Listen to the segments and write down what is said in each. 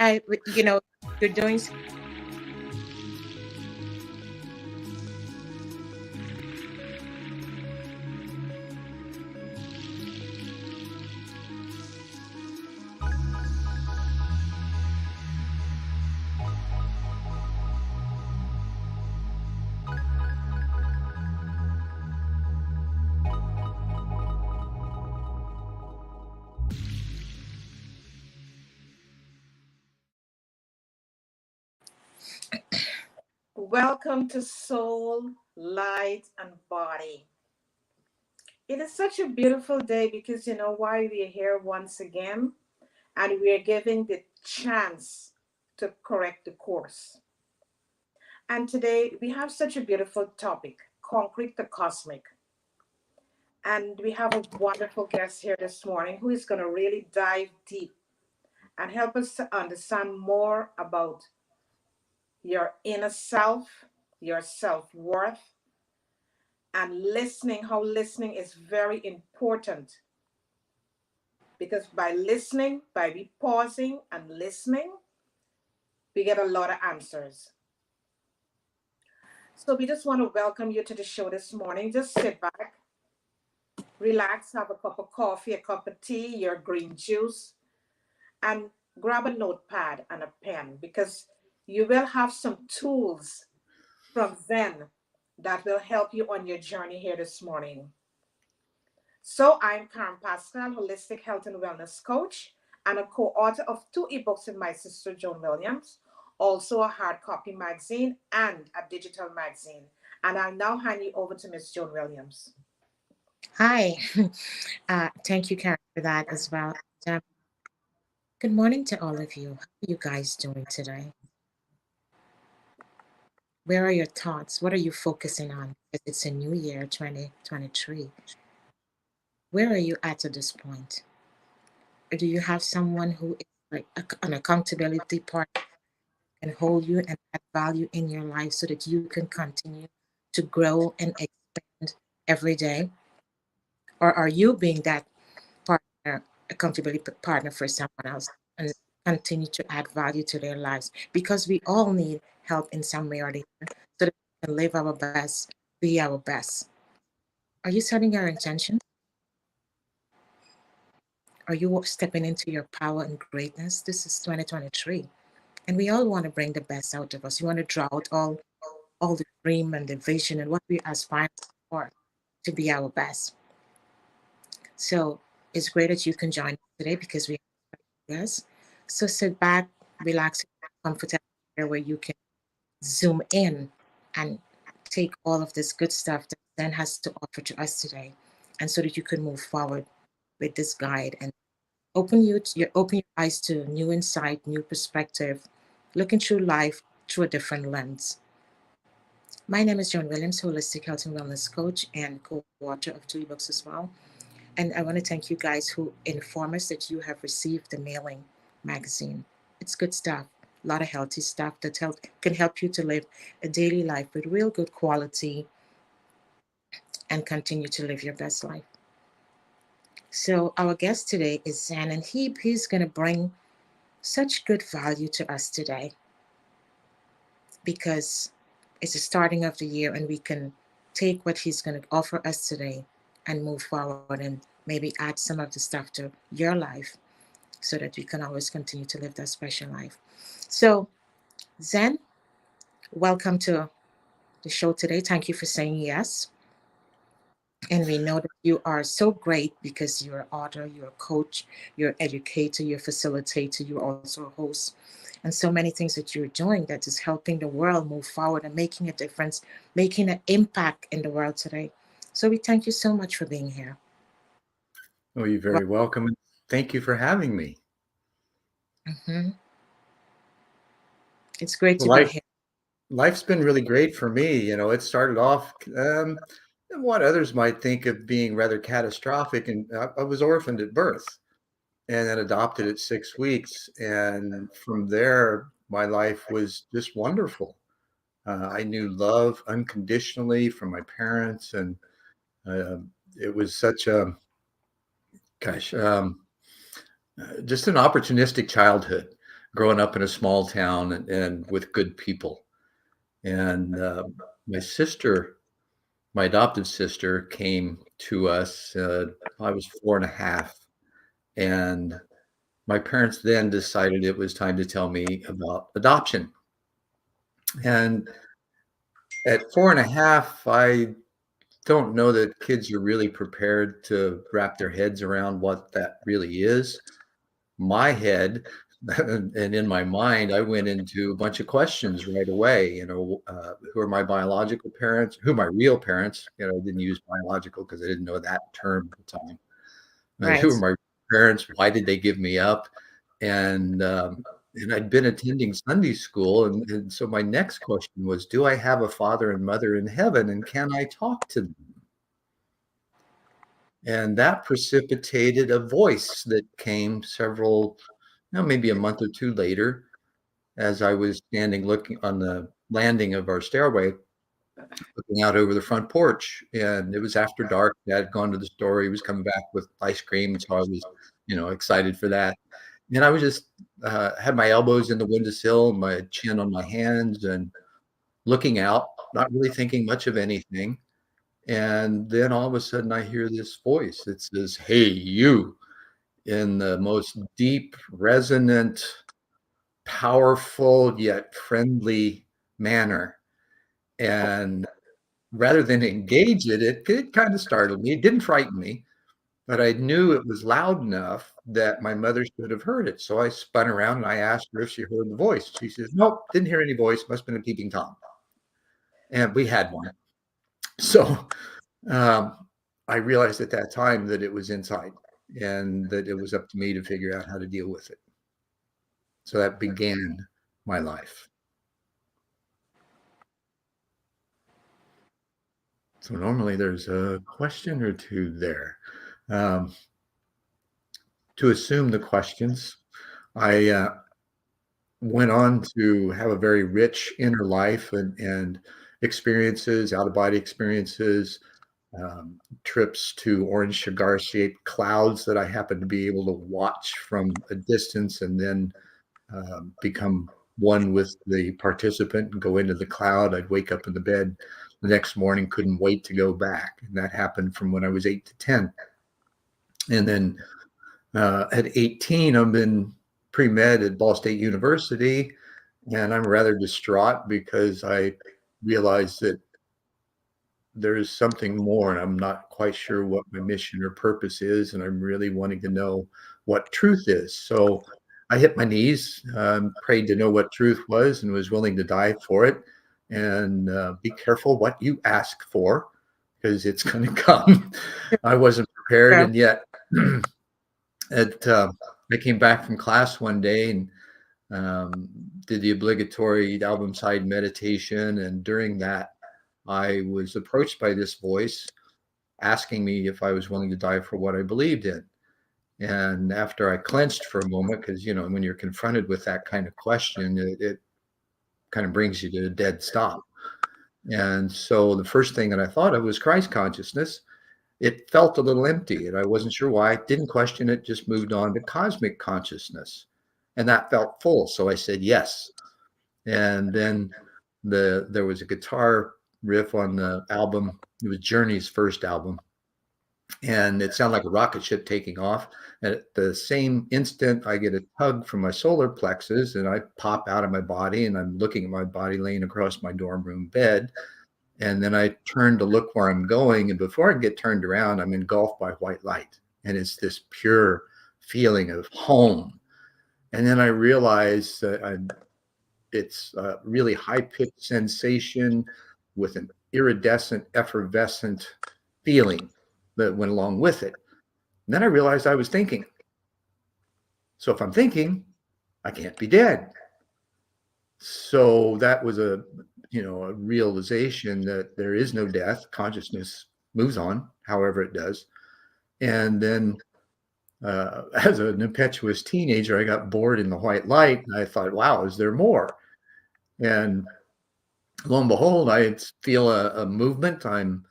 You know, you're doing. Welcome to Soul, Light, and Body. It is such a beautiful day because you know why we are here once again, and we are giving the chance to correct the course. And today we have such a beautiful topic, concrete the cosmic. And we have a wonderful guest here this morning who is going to really dive deep and help us to understand more about your inner self, your self worth, and listening, how listening is very important. Because by listening, by we pausing and listening, we get a lot of answers. So we just want to welcome you to the show this morning. Just sit back, relax, have a cup of coffee, a cup of tea, your green juice, and grab a notepad and a pen because you will have some tools from Zen that will help you on your journey here this morning. So I'm Karen Pascal, holistic health and wellness coach, and a co-author of two ebooks with my sister Joan Williams, also a hard copy magazine and a digital magazine. And I'll now hand you over to Miss Joan Williams. Hi. Thank you, Karen, for that as well. Good morning to all of you. How are you guys doing today? Where are your thoughts? What are you focusing on? Because it's a new year, 2023. Where are you at this point? Or do you have someone who is like an accountability partner and hold you and add value in your life so that you can continue to grow and expand every day? Or are you being that partner, accountability partner for someone else and continue to add value to their lives? Because we all need help in some way or the other so that we can live our best, be our best. Are you setting your intention? Are you stepping into your power and greatness? This is 2023. And we all want to bring the best out of us. We want to draw out all the dream and the vision and what we aspire for to be our best. So it's great that you can join us today because we have guests. So sit back, relax, comfortable here where you can zoom in and take all of this good stuff that Zen has to offer to us today, and so that you can move forward with this guide and open your eyes to new insight, new perspective, looking through life through a different lens. My name is Joan Williams, holistic health and wellness coach and co-author of two ebooks as well. And I want to thank you guys who inform us that you have received the mailing magazine. It's good stuff, a lot of healthy stuff that can help you to live a daily life with real good quality and continue to live your best life. So our guest today is Zen, and he's going to bring such good value to us today because it's the starting of the year and we can take what he's going to offer us today and move forward and maybe add some of the stuff to your life so that we can always continue to live that special life. So, Zen, welcome to the show today. Thank you for saying yes. And we know that you are so great because you're an author, you're a coach, you're an educator, you're a facilitator, you're also a host, and so many things that you're doing that is helping the world move forward and making a difference, making an impact in the world today. So we thank you so much for being here. Oh, you're Well, very welcome. And thank you for having me. mhm. It's great Well, to be here. life's been really great for me. It started off what others might think of being rather catastrophic. And I was orphaned at birth and then adopted at 6 weeks. And from there, my life was just wonderful. I knew love unconditionally from my parents. And uh, it was such a, gosh, just an opportunistic childhood. growing up in a small town and with good people. And my sister, my adoptive sister, came to us. I was 4.5, and my parents then decided it was time to tell me about adoption. And at 4.5, I don't know that kids are really prepared to wrap their heads around what that really is. My head and in my mind, I went into a bunch of questions right away. Who are my biological parents? Who are my real parents? I didn't use biological because I didn't know that term at the time. Who are Right. my parents? Why did they give me up? And I'd been attending Sunday school, and so my next question was, do I have a father and mother in heaven, and can I talk to them? And that precipitated a voice that came maybe a month or two later, as I was standing looking on the landing of our stairway, looking out over the front porch. And it was after dark. Dad had gone to the store. He was coming back with ice cream. So I was, excited for that. And I was just had my elbows in the windowsill, my chin on my hands, and looking out, not really thinking much of anything. And then all of a sudden I hear this voice. It says, "Hey, you," in the most deep, resonant, powerful, yet friendly manner. And rather than engage it kind of startled me. It didn't frighten me, but I knew it was loud enough that my mother should have heard it. So I spun around and I asked her if she heard the voice. She says, "Nope, didn't hear any voice. Must have been a peeping Tom." And we had one. So um, I realized at that time that it was inside and that it was up to me to figure out how to deal with it. So that began my life. So normally there's a question or two there. Um, to assume the questions, I went on to have a very rich inner life and experiences, out of body experiences, trips to orange cigar shaped clouds that I happened to be able to watch from a distance and then become one with the participant and go into the cloud. I'd wake up in the bed the next morning, couldn't wait to go back. And that happened from when I was 8 to 10. And then at 18, I'm in pre-med at Ball State University, and I'm rather distraught because I realized that there is something more, and I'm not quite sure what my mission or purpose is, and I'm really wanting to know what truth is. So I hit my knees, prayed to know what truth was, and was willing to die for it. And be careful what you ask for, because it's going to come. I wasn't prepared, Sure. and yet It, I came back from class one day and did the obligatory album side meditation. And during that, I was approached by this voice asking me if I was willing to die for what I believed in. And after I clenched for a moment, because, when you're confronted with that kind of question, it kind of brings you to a dead stop. And so the first thing that I thought of was Christ consciousness. It felt a little empty, and I wasn't sure why. Didn't question it, just moved on to cosmic consciousness. And that felt full. So I said yes. And then there was a guitar riff on the album. It was Journey's first album. And it sounded like a rocket ship taking off. And at the same instant, I get a tug from my solar plexus and I pop out of my body and I'm looking at my body laying across my dorm room bed. And then I turn to look where I'm going. And before I get turned around, I'm engulfed by white light. And it's this pure feeling of home. And then I realize that it's a really high pitched sensation with an iridescent, effervescent feeling that went along with it. And then I realized I was thinking. So if I'm thinking, I can't be dead. So that was a realization that there is no death. Consciousness moves on, however it does. And then, as an impetuous teenager, I got bored in the white light, and I thought, "Wow, is there more?" And lo and behold, I feel a movement. I'm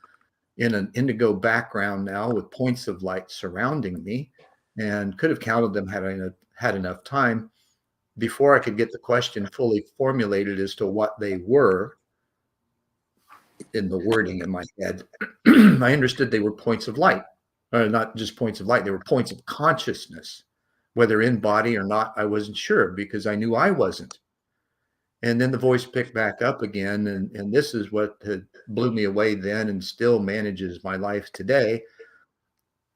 in an indigo background now with points of light surrounding me, and could have counted them had I had enough time. before I could get the question fully formulated as to what they were in the wording in my head, I understood they were points of light, not just points of light, they were points of consciousness. Whether in body or not, I wasn't sure because I knew I wasn't. And then the voice picked back up again. And this is what had blew me away then and still manages my life today.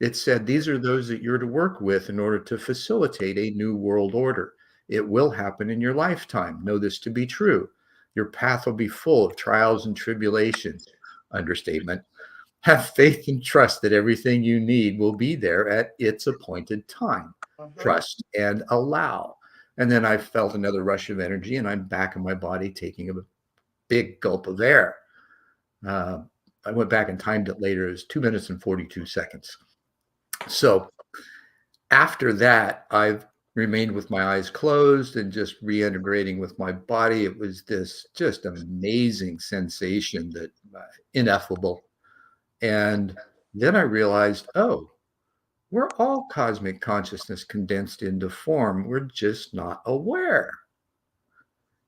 It said, these are those that you're to work with in order to facilitate a new world order. It will happen in your lifetime. Know this to be true. Your path will be full of trials and tribulations. Understatement. Have faith and trust that everything you need will be there at its appointed time. Trust and allow. And then I felt another rush of energy, and I'm back in my body taking a big gulp of air. I went back and timed it later. It was 2 minutes and 42 seconds. So after that, I've remained with my eyes closed and just reintegrating with my body. It was this just amazing sensation that ineffable. And then I realized, oh, we're all cosmic consciousness condensed into form. We're just not aware.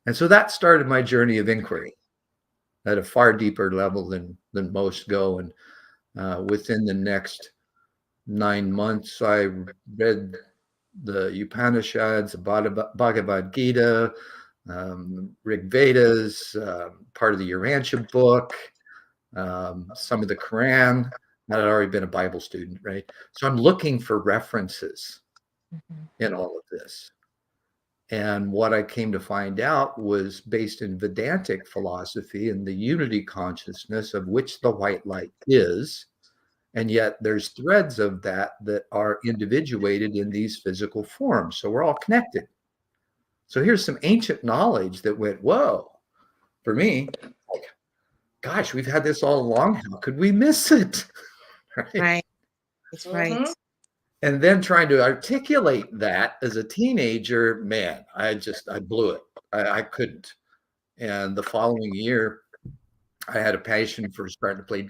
And so that started my journey of inquiry at a far deeper level than most go. And within the next 9 months, I read the Upanishads, the Bhagavad Gita, Rig Vedas, part of the Urantia book, some of the Quran. I'd already been a Bible student, right? So I'm looking for references in all of this. And what I came to find out was based in Vedantic philosophy and the unity consciousness of which the white light is. And yet there's threads of that that are individuated in these physical forms. So we're all connected. So here's some ancient knowledge that went, whoa, for me, like, gosh, we've had this all along. How could we miss it? Right. Right. It's right. And then trying to articulate that as a teenager, man, I blew it. I couldn't. And the following year, I had a passion for starting to play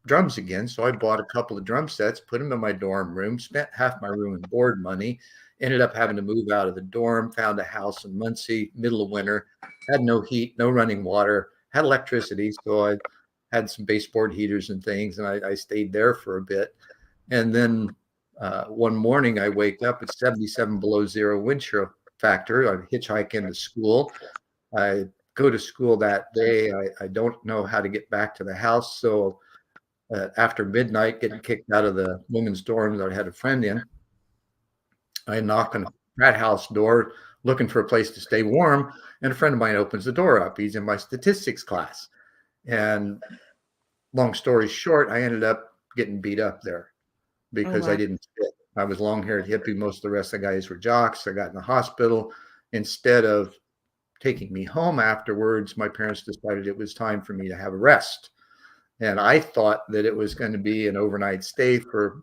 drums again. So I bought a couple of drum sets, put them in my dorm room, spent half my room in board money, ended up having to move out of the dorm, found a house in Muncie, middle of winter, had no heat, no running water, had electricity. So I had some baseboard heaters and things, and I stayed there for a bit. And then one morning I wake up, it's 77 below zero wind chill factor. I hitchhike into school. I go to school that day. I don't know how to get back to the house. So after midnight, getting kicked out of the women's dorm that I had a friend in, I knock on a frat house door looking for a place to stay warm. And a friend of mine opens the door up. He's in my statistics class. And long story short, I ended up getting beat up there Oh, because I wow. didn't fit. I was long-haired hippie. Most of the rest of the guys were jocks. I got in the hospital. Instead of taking me home afterwards, my parents decided it was time for me to have a rest. And I thought that it was going to be an overnight stay for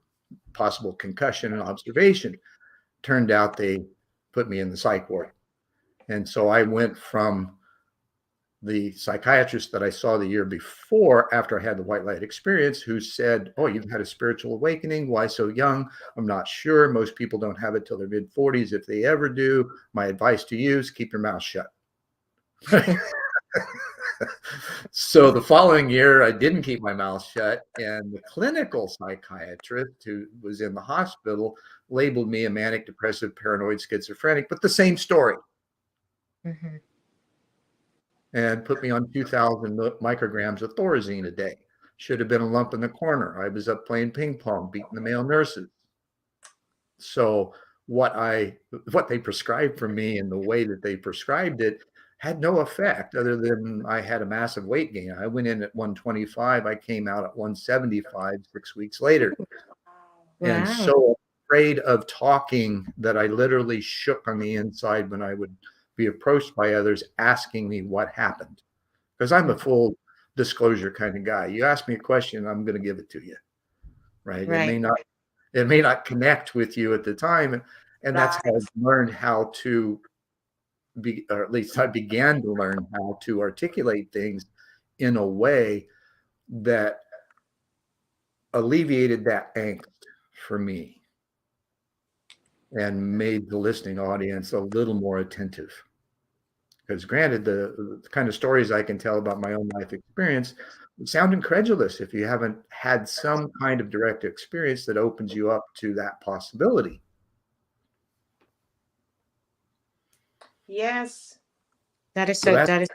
possible concussion and observation. Turned out they put me in the psych ward. And so I went from the psychiatrist that I saw the year before, after I had the white light experience, who said, oh, you've had a spiritual awakening. Why so young? I'm not sure. Most people don't have it till their mid 40s. If they ever do, my advice to you is keep your mouth shut. So the following year, I didn't keep my mouth shut. And the clinical psychiatrist who was in the hospital labeled me a manic depressive paranoid schizophrenic, but the same story. Mm-hmm. And put me on 2,000 micrograms of Thorazine a day. Should have been a lump in the corner. I was up playing ping pong, beating the male nurses. So what they prescribed for me and the way that they prescribed it had no effect other than I had a massive weight gain. I went in at 125. I came out at 175 6 weeks later. And Wow. so afraid of talking that I literally shook on the inside when I would be approached by others asking me what happened. Because I'm a full disclosure kind of guy. You ask me a question, I'm going to give it to you. Right. Right. It may not connect with you at the time. And that's how I learned how to be, or at least I began to learn how to articulate things in a way that alleviated that angst for me. and made the listening audience a little more attentive. Because granted, the kind of stories I can tell about my own life experience sound incredulous if you haven't had some kind of direct experience that opens you up to that possibility. Yes. That is So so. that's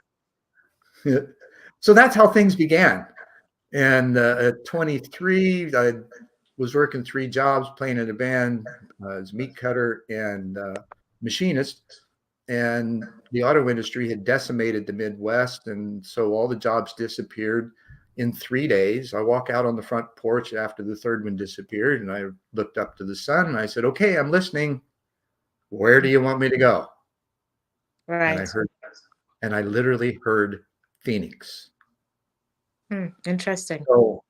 That is so that's how things began. And at 23, I was working 3 jobs, playing in a band as meat cutter and machinist. And the auto industry had decimated the Midwest. And so all the jobs disappeared in 3 days. I walk out on the front porch after the third one disappeared, and I looked up to the sun and I said, "Okay, I'm listening. Where do you want me to go?" And I right. heard, and I literally heard Phoenix. Interesting. So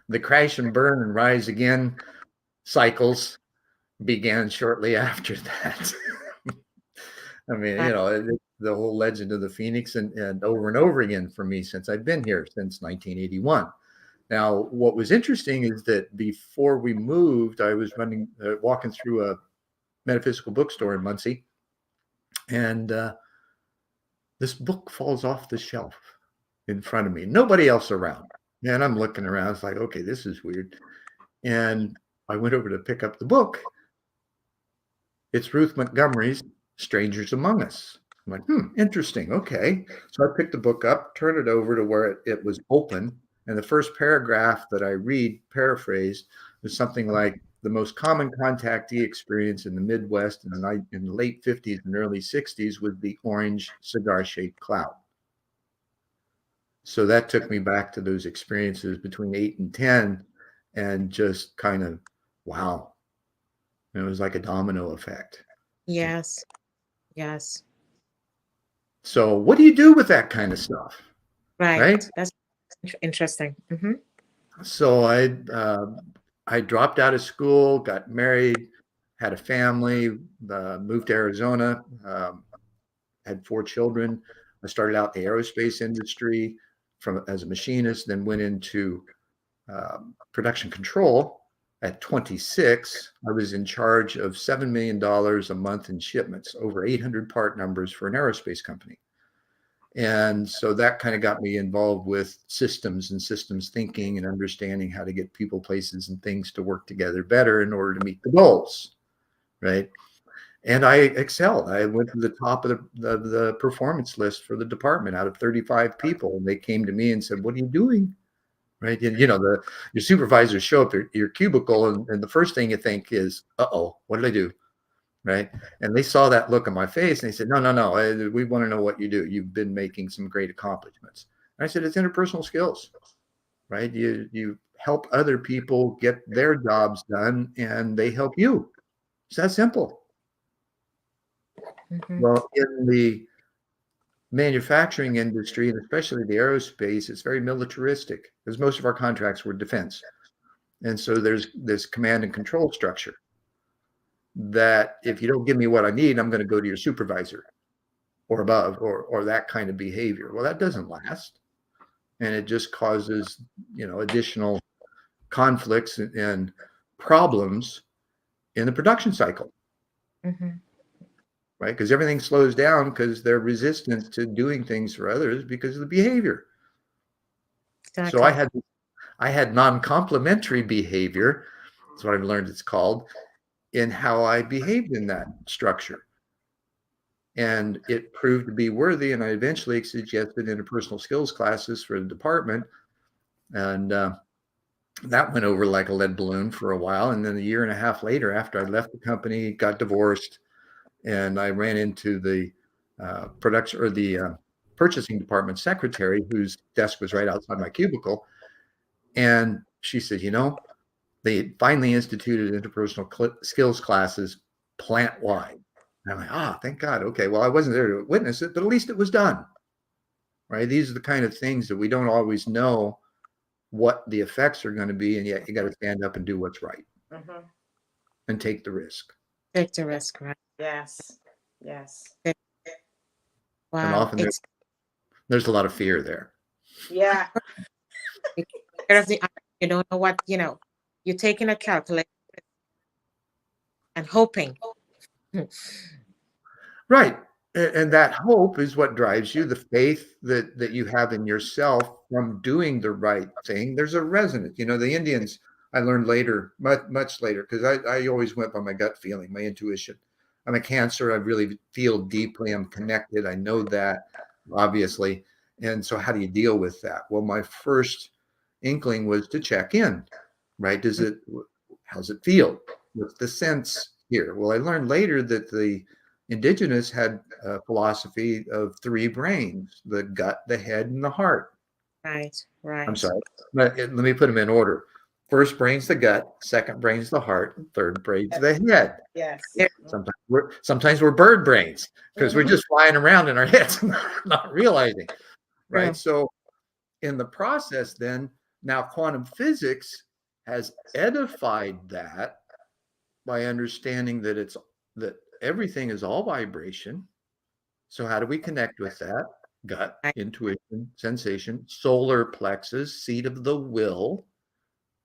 the crash and burn and rise again cycles began shortly after that. I mean, That, the whole legend of the Phoenix and over again for me since I've been here since 1981. Now, what was interesting is that before we moved, I was walking through a metaphysical bookstore in Muncie, and this book falls off the shelf in front of me. Nobody else around. And I'm looking around. It's like, okay, this is weird. And I went over to pick up the book. It's Ruth Montgomery's Strangers Among Us. I'm like, interesting. Okay. So I picked the book up, turned it over to where it was open. And the first paragraph that I read, paraphrased, was something like the most common contactee experience in the Midwest in the late 50s and early 60s was the orange cigar shaped cloud. So that took me back to those experiences between 8 and 10 and just kind of, wow. It was like a domino effect. yes. Yes. So what do you do with that kind of stuff, right? Right. That's interesting. So I dropped out of school, got married, had a family, moved to Arizona, had 4 children. I started out in the aerospace industry as a machinist, then went into production control. At 26, I was in charge of $7 million a month in shipments, over 800 part numbers for an aerospace company. And so that kind of got me involved with systems and systems thinking and understanding how to get people, places, and things to work together better in order to meet the goals, right? And I excelled. I went to the top of the performance list for the department out of 35 people. And they came to me and said, "What are you doing?" Right? And, your supervisors show up at your cubicle, and the first thing you think is, "Uh-oh, what did I do?" Right? And they saw that look on my face, and they said, "No, we want to know what you do. You've been making some great accomplishments." And I said, "It's interpersonal skills, right? You help other people get their jobs done, and they help you. It's that simple." Mm-hmm. Well, in the manufacturing industry, and especially the aerospace, it's very militaristic because most of our contracts were defense. And so there's this command and control structure that if you don't give me what I need, I'm going to go to your supervisor or above or that kind of behavior. Well, that doesn't last. And it just causes, additional conflicts and problems in the production cycle, Mm-hmm. right? Because everything slows down because they're resistant to doing things for others because of the behavior. So Exactly. I had non-complementary behavior. That's what I've learned it's called, in how I behaved in that structure. And it proved to be worthy. And I eventually suggested interpersonal skills classes for the department. And that went over like a lead balloon for a while. And then a year and a half later, after I left the company, got divorced, and I ran into the production or the purchasing department secretary, whose desk was right outside my cubicle. And she said, they finally instituted interpersonal skills classes plant wide. And I'm like, thank God. Okay, well, I wasn't there to witness it, but at least it was done. Right? These are the kind of things that we don't always know what the effects are going to be, and yet you got to stand up and do what's right and take the risk. Take the risk, right? Yes. Yes. Okay. And Wow. often there's a lot of fear there. Yeah. Fear of the unknown. You don't know what, you're taking a calculator and hoping Right. And that hope is what drives you, the faith that you have in yourself from doing the right thing. There's a resonance. You know, the Indians, I learned later, much later, because I always went by my gut feeling, my intuition. I'm a Cancer. I really feel deeply. I'm connected. I know that, obviously. And so how do you deal with that? Well, my first inkling was to check in, right? How's it feel? What's the sense here? Well, I learned later that the indigenous had a philosophy of three brains: the gut, the head, and the heart. Right, I'm right. sorry. Let me put them in order. First brain's the gut, second brain's the heart, and third brain's the head. Yes. There, Sometimes we're bird brains because we're Mhm. just flying around in our heads, not realizing, right? true. So in the process, then now quantum physics has edified that by understanding that everything is all vibration. So how do we connect with that? Gut, Right, intuition, sensation, solar plexus, seat of the will,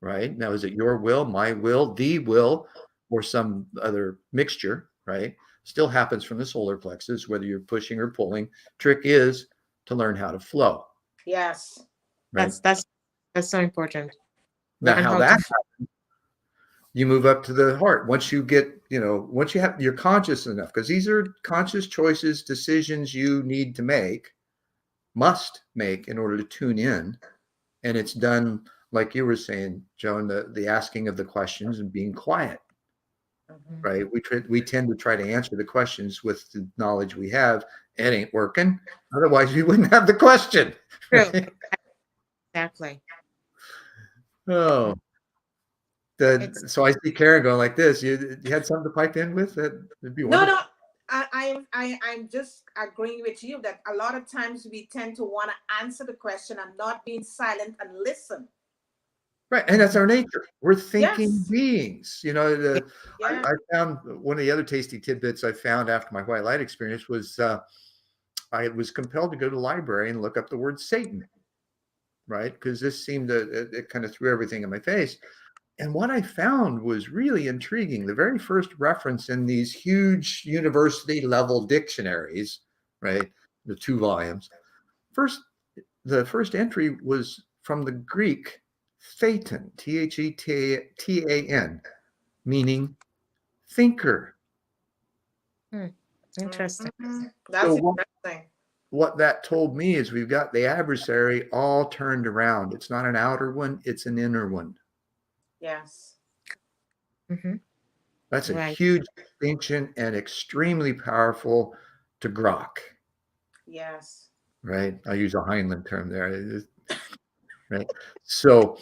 right? Now, is it your will, my will, the will, or some other mixture, right? Still happens from the solar plexus, whether you're pushing or pulling. Trick is to learn how to flow, Yes. right? that's so important. Now, Learn how how to. that you move up to the heart. Once you get, once you're conscious enough, because these are conscious choices, decisions you need to make, must make in order to tune in. And it's done, like you were saying, Joan, the asking of the questions and being quiet, Mhm. right? We tend to try to answer the questions with the knowledge we have. It ain't working. Otherwise, we wouldn't have the question, True, right? exactly. Oh, It's so I see Karen going like this. You had something to pipe in with that? It'd be No, no. wonderful. I'm just agreeing with you that a lot of times we tend to want to answer the question and not being silent and listen. Right, and that's our nature. We're thinking Yes. beings. yeah, Yeah. I found one of the other tasty tidbits I found after my white light experience was I was compelled to go to the library and look up the word Satan, right? Because this seemed it kind of threw everything in my face. And what I found was really intriguing. The very first reference in these huge university level dictionaries, right? The 2 volumes. First, the first entry was from the Greek thetan, Thetan, meaning thinker. hmm, interesting. That's So interesting. what that told me is we've got the adversary all turned around. It's not an outer one, it's an inner one. Yes. Hmm. That's a Right. huge distinction and extremely powerful to grok, Yes. right? I use a Heinlein term there, right? So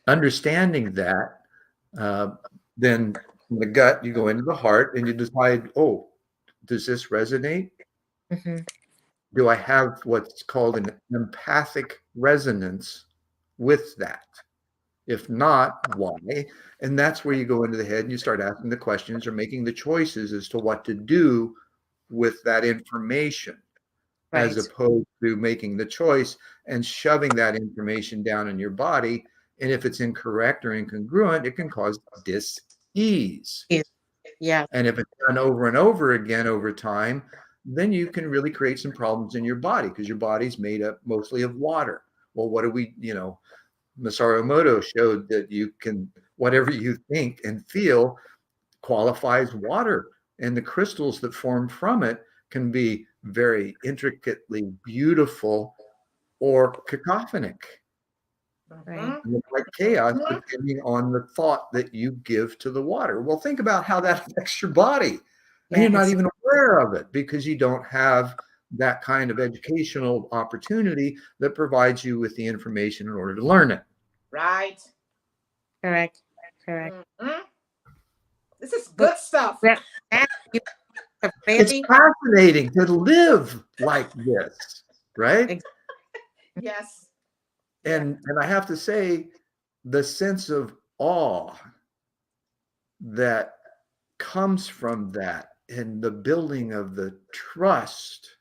understanding that, uh, then from the gut, you go into the heart and you decide, oh, does this resonate? Hmm. Do I have what's called an empathic resonance with that? If not, why? And that's where you go into the head and you start asking the questions or making the choices as to what to do with that information, as Right. opposed to making the choice and shoving that information down in your body. And if it's incorrect or incongruent, it can cause dis-ease. Yes. Yeah. And if it's done over and over again over time, then you can really create some problems in your body because your body's made up mostly of water. Well, what do Masaru Emoto showed that you can, whatever you think and feel qualifies water. And the crystals that form from it can be very intricately beautiful or cacophonic, Right. like chaos, depending on the thought that you give to the water. Well, think about how that affects your body. And you're not Yes. even aware of it because you don't have that kind of educational opportunity that provides you with the information in order to learn it. Right. Correct. Correct. Mhm. This is But good stuff. well, that you have It's very fascinating to live like this, right? ex- Yes. Yes. And I have to say, the sense of awe that comes from that and the building of the trust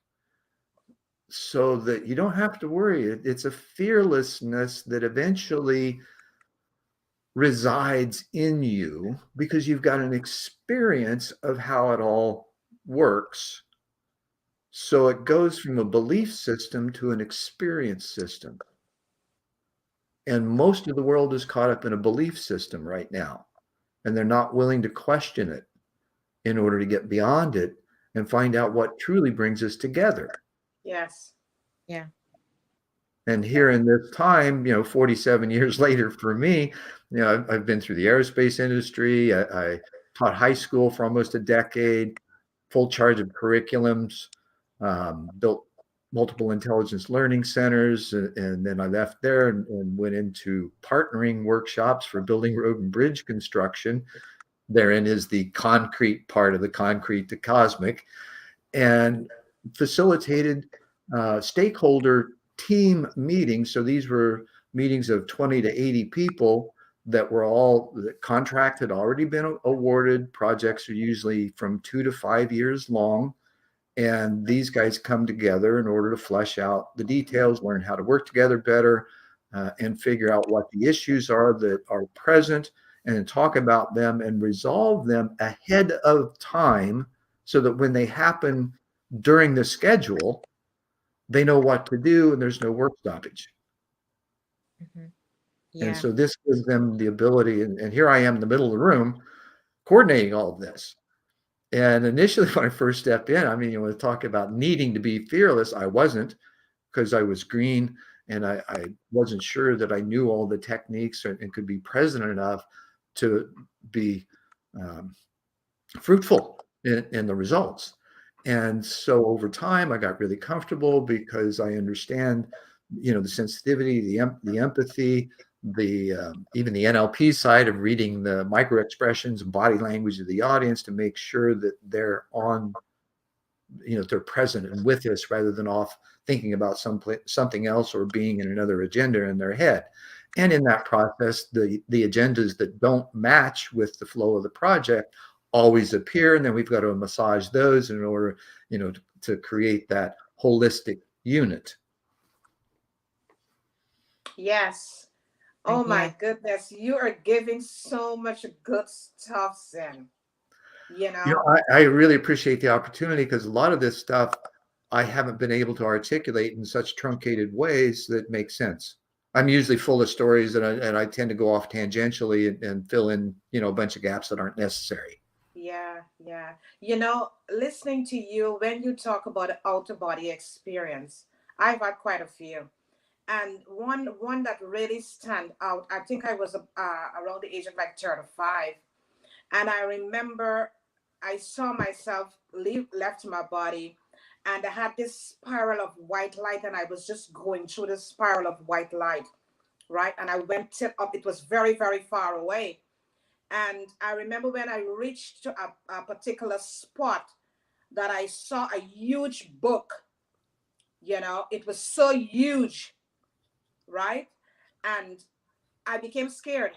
so that you don't have to worry. It's a fearlessness that eventually resides in you because you've got an experience of how it all works. So it goes from a belief system to an experience system. And most of the world is caught up in a belief system right now, and they're not willing to question it in order to get beyond it and find out what truly brings us together. Yes. Yeah. And here in this time, 47 years later for me, I've been through the aerospace industry. I taught high school for almost a decade, full charge of curriculums, built multiple intelligence learning centers. And then I left there and went into partnering workshops for building road and bridge construction. Therein is the concrete part of the concrete to cosmic, and facilitated stakeholder team meetings. So these were meetings of 20 to 80 people that were all, the contract had already been awarded. Projects are usually from 2 to 5 years long. And these guys come together in order to flesh out the details, learn how to work together better, and figure out what the issues are that are present, and talk about them and resolve them ahead of time so that when they happen during the schedule, they know what to do and there's no work stoppage. Hmm. And Yeah. so this gives them the ability, and here I am in the middle of the room coordinating all of this. And initially, when I first stepped in, I mean, you want to talk about needing to be fearless. I wasn't, because I was green and I wasn't sure that I knew all the techniques and could be present enough to be um, fruitful in the results. And so over time, I got really comfortable because I understand, the sensitivity, the empathy, the even the NLP side of reading the micro expressions and body language of the audience to make sure that they're on, they're present and with us rather than off thinking about something else or being in another agenda in their head. And in that process, the agendas that don't match with the flow of the project always appear, and then we've got to massage those in order, to create that holistic unit. Yes. Oh Right. my Yeah. goodness, you are giving so much good stuff, Zen. You know, I really appreciate the opportunity, because a lot of this stuff I haven't been able to articulate in such truncated ways that make sense. I'm usually full of stories, and I tend to go off tangentially and fill in, a bunch of gaps that aren't necessary. yeah, yeah. Listening to you when you talk about the outer body experience, I've had quite a few. And one that really stand out, I think I was around the age of like 35. And I remember I saw myself left my body, and I had this spiral of white light, and I was just going through this spiral of white light, right? And I went up, it was very, very far away. And I remember when I reached to a particular spot that I saw a huge book, it was so huge, right? And I became scared.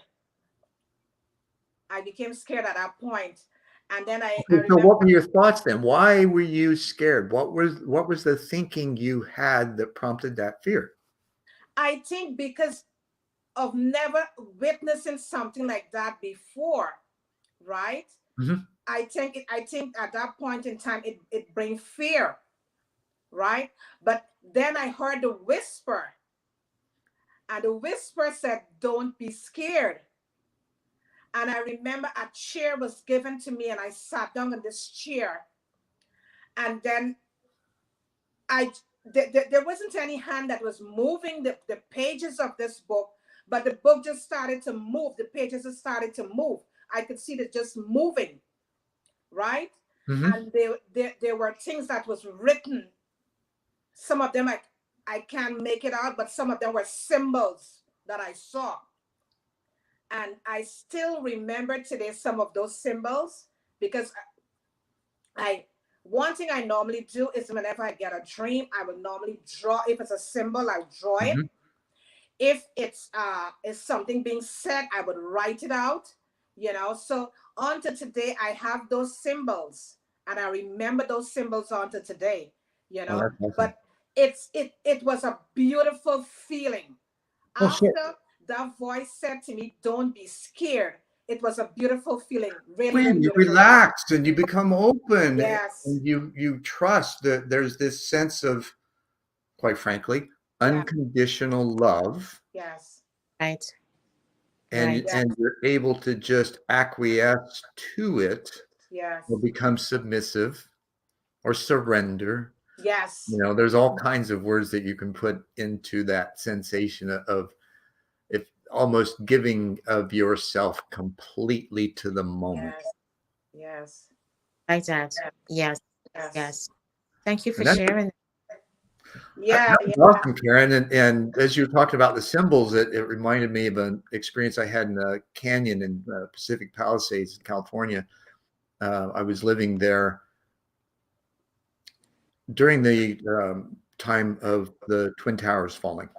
I became scared at that point. And then I Okay, so what were remember, your thoughts then? Why were you scared? What was the thinking you had that prompted that fear? I think because of never witnessing something like that before, right? Mhm. I think at that point in time it brings fear, right? But then I heard the whisper, and the whisper said, "Don't be scared." And I remember a chair was given to me, and I sat down in this chair. And then I there wasn't any hand that was moving the pages of this book, but the book just started to move. The pages just started to move. I could see it just moving, right? Mhm. And there were things that was written. Some of them I can't make it out, but some of them were symbols that I saw. And I still remember today some of those symbols, because I one thing I normally do is whenever I get a dream, I would normally draw. If it's a symbol, I draw it. Mhm. If it's is something being said, I would write it out. So onto today, I have those symbols, and I remember those symbols onto today. Oh, that's awesome. But it was a beautiful feeling Well, so after that voice said to me, "Don't be scared." It was a beautiful feeling, really, really When you beautiful feeling. relax and you become open Yes, and you trust that there's this sense of, quite frankly, yeah, unconditional love, yes, Right. and yes, Right. and you're able to just acquiesce to it yes, or become submissive or surrender. yes, There's all kinds of words that you can put into that sensation of if almost giving of yourself completely to the moment. yes, yes, Like that. yes, Yes. yes, Yes. Thank you for And that's sharing. yeah, that yeah, was awesome, Karen. And as you were talking about the symbols, it reminded me of an experience I had in a canyon in Pacific Palisades, California. I was living there during the time of the Twin Towers falling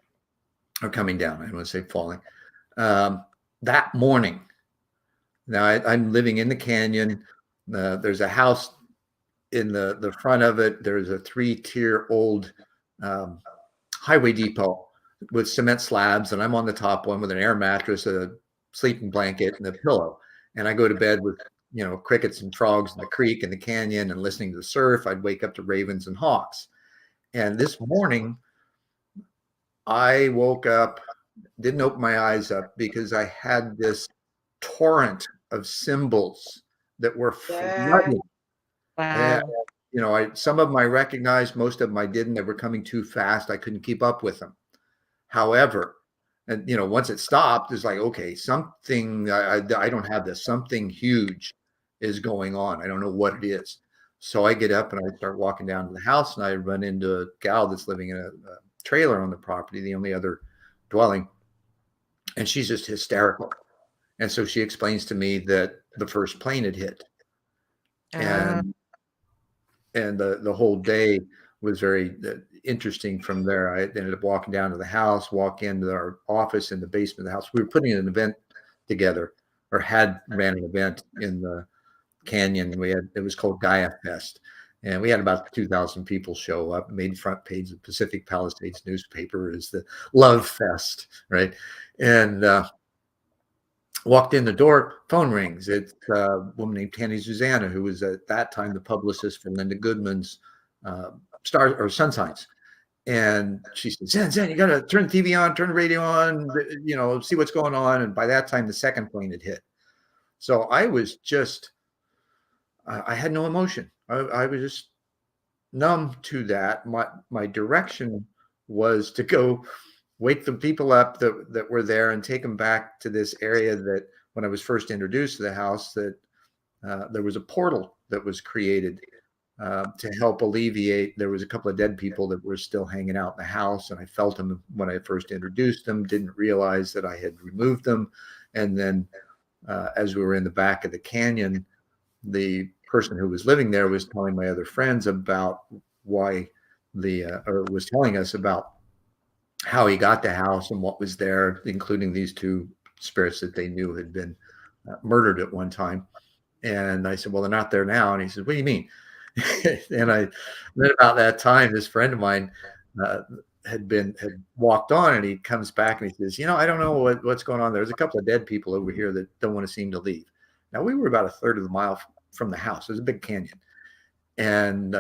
or coming down. I don't want to say falling. Um, that morning, now I'm living in the canyon. There's a house in the front of it. There's a 3-tier old um, highway depot with cement slabs, and I'm on the top one with an air mattress, a sleeping blanket, and a pillow. And I go to bed with crickets and frogs in the creek and the canyon and listening to the surf. I'd wake up to ravens and hawks. And this morning, I woke up, didn't open my eyes up because I had this torrent of symbols that were yeah, flooding. And, Wow. some of them I recognized, most of them I didn't. They were coming too fast. I couldn't keep up with them. However, and once it stopped, it's like, okay, something I don't have this. Something huge is going on. I don't know what it is. So I get up and I start walking down to the house, and I run into a gal that's living in a trailer on the property, the only other dwelling, and she's just hysterical. And so she explains to me that the first plane had hit, Uh, and the whole day was very interesting from there. I ended up walking down to the house, walk into our office in the basement of the house. We were putting an event together, or had ran an event in the canyon. It was called Gaia Fest. And we had about 2,000 people show up, made front page of Pacific Palisades newspaper as the Love Fest, right? And walked in the door, phone rings. It's a woman named Tanny Susanna, who was at that time the publicist for Linda Goodman's Star or Sun Signs. And she said, Zen, you got to turn the TV on, turn the radio on, see what's going on. And by that time, the second plane had hit. So I was just, I had no emotion. I was just numb to that. My direction was to go wake the people up that were there and take them back to this area that when I was first introduced to the house, that there was a portal that was created to help alleviate. There was a couple of dead people that were still hanging out in the house, and I felt them when I first introduced them, didn't realize that I had removed them. And then as we were in the back of the canyon, the person who was living there was telling my other friends about why or was telling us about how he got the house and what was there, including these two spirits that they knew had been murdered at one time. And I said, well, they're not there now. And he said, what do you mean? And then about that time, this friend of mine uh, had walked on, and he comes back and he says, I don't know what's going on. There's a couple of dead people over here that don't want to seem to leave. Now, we were about a third of the mile from the house. It was a big canyon. And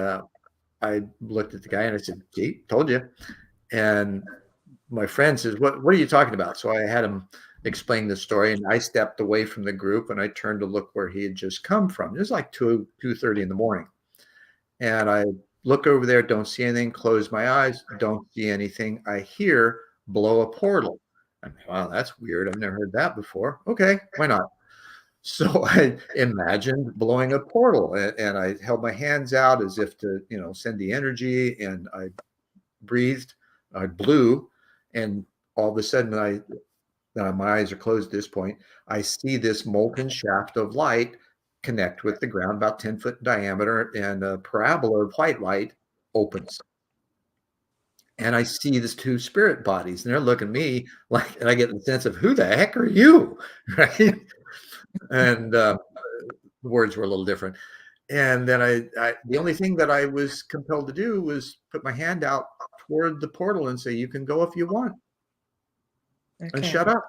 I looked at the guy and I said, gee, told you. And my friend says, what are you talking about? So I had him explain the story, and I stepped away from the group and I turned to look where he had just come from. It was like 2:30 in the morning. And I look over there, don't see anything, close my eyes, don't see anything. I hear blow a portal. I'm like, wow, that's weird. I've never heard that before. Okay, why not? So I imagined blowing a portal, and I held my hands out as if to, send the energy, and I breathed, I blew, and all of a sudden my eyes are closed at this point. I see this molten shaft of light connect with the ground, about 10 foot diameter, and a parabola of white light opens. And I see these two spirit bodies, and they're looking at me like, and I get the sense of, who the heck are you? Right. And the words were a little different. And then the only thing that I was compelled to do was put my hand out toward the portal and say, you can go if you want, and okay. shut up.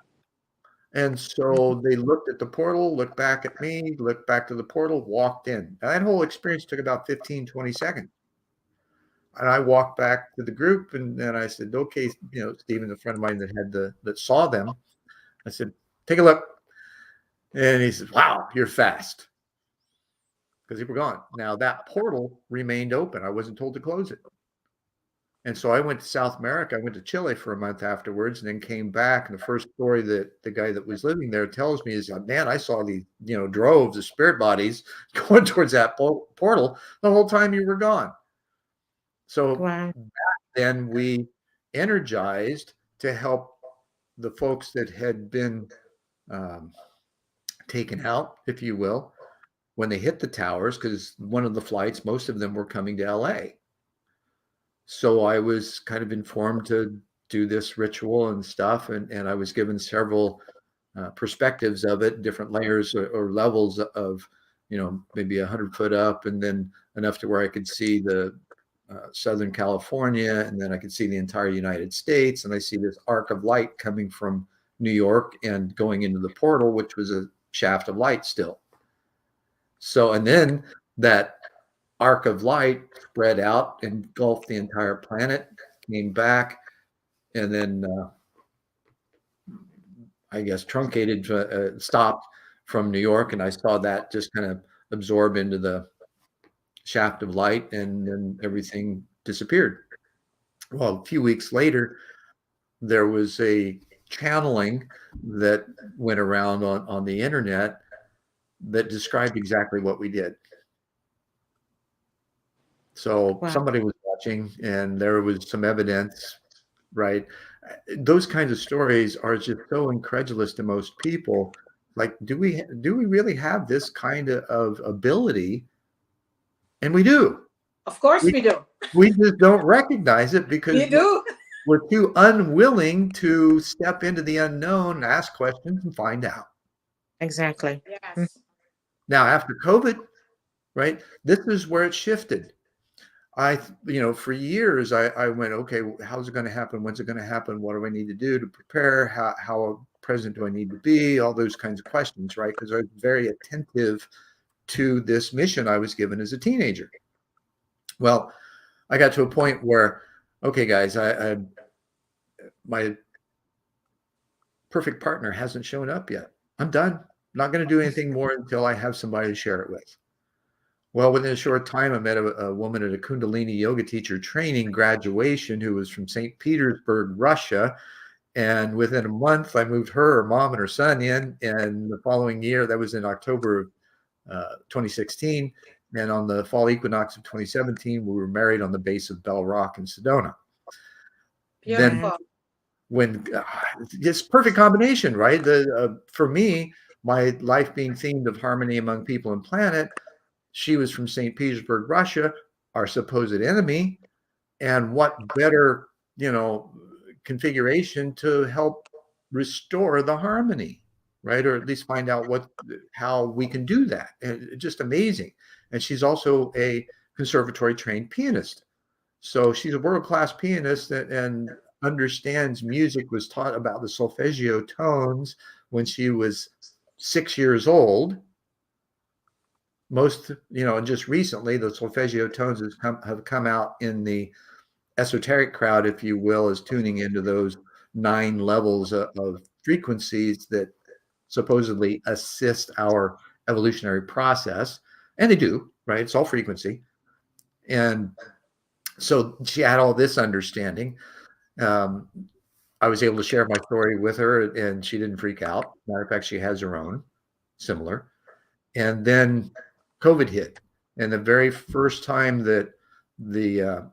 And so they looked at the portal, looked back at me, looked back to the portal, walked in. Now, that whole experience took about 15, 20 seconds. And I walked back to the group and then I said, okay, Stephen, a friend of mine that saw them, I said, take a look. And he said, wow, you're fast. Because they were gone. Now that portal remained open. I wasn't told to close it. And so I went to South America. I went to Chile for a month afterwards and then came back. And the first story that the guy that was living there tells me is, man, I saw these, droves of spirit bodies going towards that portal the whole time you were gone. So Wow. then we energized to help the folks that had been taken out, if you will, when they hit the towers, because one of the flights, most of them were coming to LA. So I was kind of informed to do this ritual and stuff. And I was given several perspectives of it, different layers or levels of, maybe 100 foot up and then enough to where I could see the Southern California, and then I could see the entire United States. And I see this arc of light coming from New York and going into the portal, which was a shaft of light still. So, and then that arc of light spread out, engulfed the entire planet, came back, and then I guess truncated, stopped from New York. And I saw that just kind of absorb into the shaft of light, and then everything disappeared. Well, a few weeks later, there was a channeling that went around on the internet that described exactly what we did. So Wow. somebody was watching and there was some evidence, right? Those kinds of stories are just so incredulous to most people. Like, do we really have this kind of ability? And we do. Of course We, we do. we just don't recognize it because We do. we're too unwilling to step into the unknown, ask questions, and find out. Exactly. Mm. Yes. Now, after COVID, right, this is where it shifted. For years, I went, okay, how's it going to happen? When's it going to happen? What do I need to do to prepare? How present do I need to be? All those kinds of questions, right? Because I was very attentive to this mission I was given as a teenager. Well, I got to a point where, okay, guys, my perfect partner hasn't shown up yet. I'm done. I'm not going to do anything more until I have somebody to share it with. Well, within a short time, I met a woman at a Kundalini yoga teacher training graduation who was from St. Petersburg, Russia. And within a month, I moved her mom, and her son in. And the following year, that was in October of 2016. And on the fall equinox of 2017, we were married on the base of Bell Rock in Sedona. Then Wow. Beautiful. when it's perfect combination, right? For me, my life being themed of harmony among people and planet, she was from St. Petersburg, Russia, our supposed enemy. And what better, configuration to help restore the harmony, right? Or at least find out how we can do that. And just amazing. And she's also a conservatory trained pianist. So she's a world-class pianist and understands music, was taught about the solfeggio tones when she was 6 years old. Most, and just recently, the solfeggio tones have come out in the esoteric crowd, if you will, is tuning into those 9 levels of frequencies that supposedly assist our evolutionary process. And they do, right? It's all frequency. And so she had all this understanding. I was able to share my story with her and she didn't freak out. Matter of fact, she has her own similar. And then COVID hit. And the very first time that the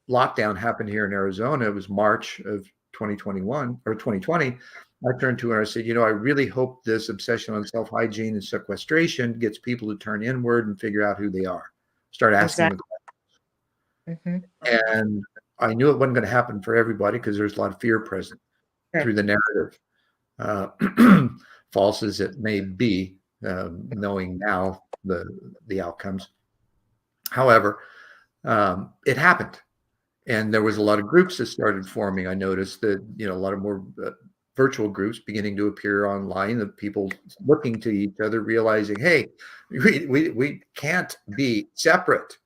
lockdown happened here in Arizona, it was March of 2021 or 2020. I turned to her and I said, I really hope this obsession on self-hygiene and sequestration gets people to turn inward and figure out who they are. Start asking Exactly. the Mm-hmm. And I knew it wasn't going to happen for everybody because there's a lot of fear present Sure. through the narrative, false as it may be, knowing now the outcomes. However, it happened. And there was a lot of groups that started forming. I noticed that, a lot of more virtual groups beginning to appear online of people looking to each other, realizing, hey, we can't be separate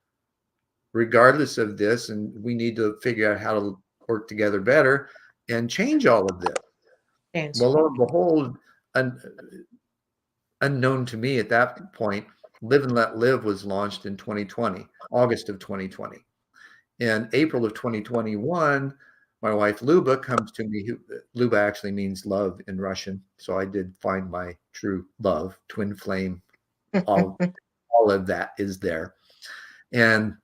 regardless of this, and we need to figure out how to work together better and change all of this. Yes. Well, lo and behold, unknown to me at that point, Live and Let Live was launched in 2020, August of 2020. In April of 2021, my wife Luba comes to me. Luba actually means love in Russian. So I did find my true love, twin flame, all, all of that is there. And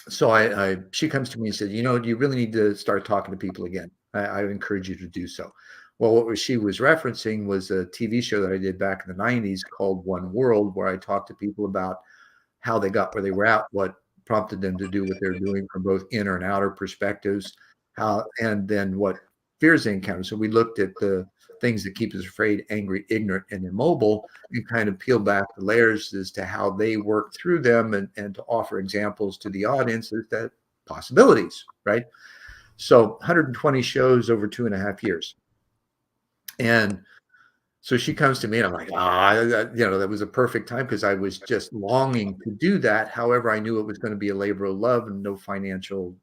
so she comes to me and said, you really need to start talking to people again. I encourage you to do so. Well, she was referencing was a TV show that I did back in the 90s called One World, where I talked to people about how they got where they were at, what prompted them to do what they're doing from both inner and outer perspectives, and then what fears they encounter. So we looked at the things that keep us afraid, angry, ignorant, and immobile, and kind of peel back the layers as to how they work through them, and to offer examples to the audiences that possibilities, right? So 120 shows over 2.5 years. And so she comes to me and I'm like, that was a perfect time because I was just longing to do that. However, I knew it was going to be a labor of love and no financial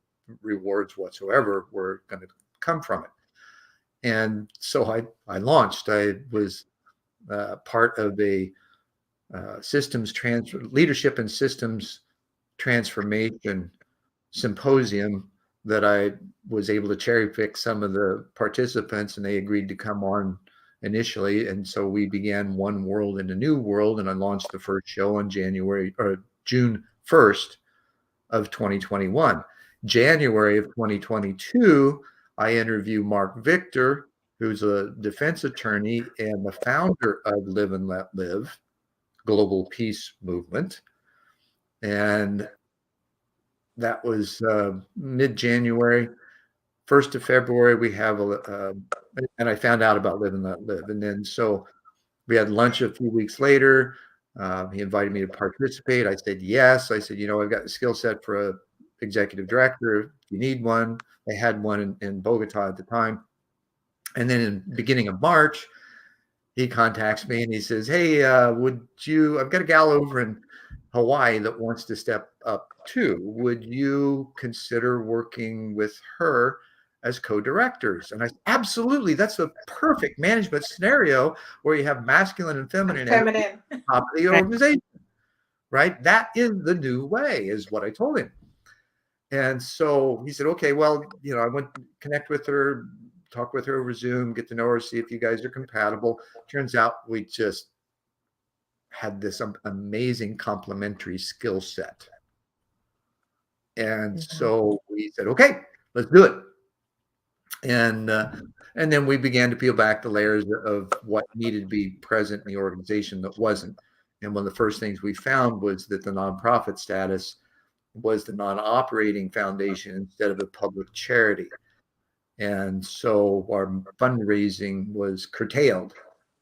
rewards whatsoever were going to come from it. And so I launched. I was part of a systems transfer, leadership and systems transformation symposium that I was able to cherry pick some of the participants, and they agreed to come on initially. And so we began One World in a New World, and I launched the first show on June 1st of 2021. January of 2022, I interview Mark Victor, who's a defense attorney and the founder of Live and Let Live Global Peace Movement. And that was mid-January. 1st of February, we have and I found out about Live and Let Live. And then so we had lunch a few weeks later. He invited me to participate. I said yes. I said, I've got the skill set for a executive director. If you need one. I had one in Bogota at the time. And then in the beginning of March, he contacts me and he says, hey, I've got a gal over in Hawaii that wants to step up too. Would you consider working with her as co-directors? And I said, absolutely. That's a perfect management scenario where you have masculine and feminine at the top of the organization, right? That is the new way, is what I told him. And so he said, okay, well, I went to connect with her, talk with her over Zoom, get to know her, see if you guys are compatible. Turns out we just had this amazing complementary skill set. And so we said, okay, let's do it. And then we began to peel back the layers of what needed to be present in the organization that wasn't. And one of the first things we found was that the nonprofit status was the non-operating foundation instead of a public charity. And so our fundraising was curtailed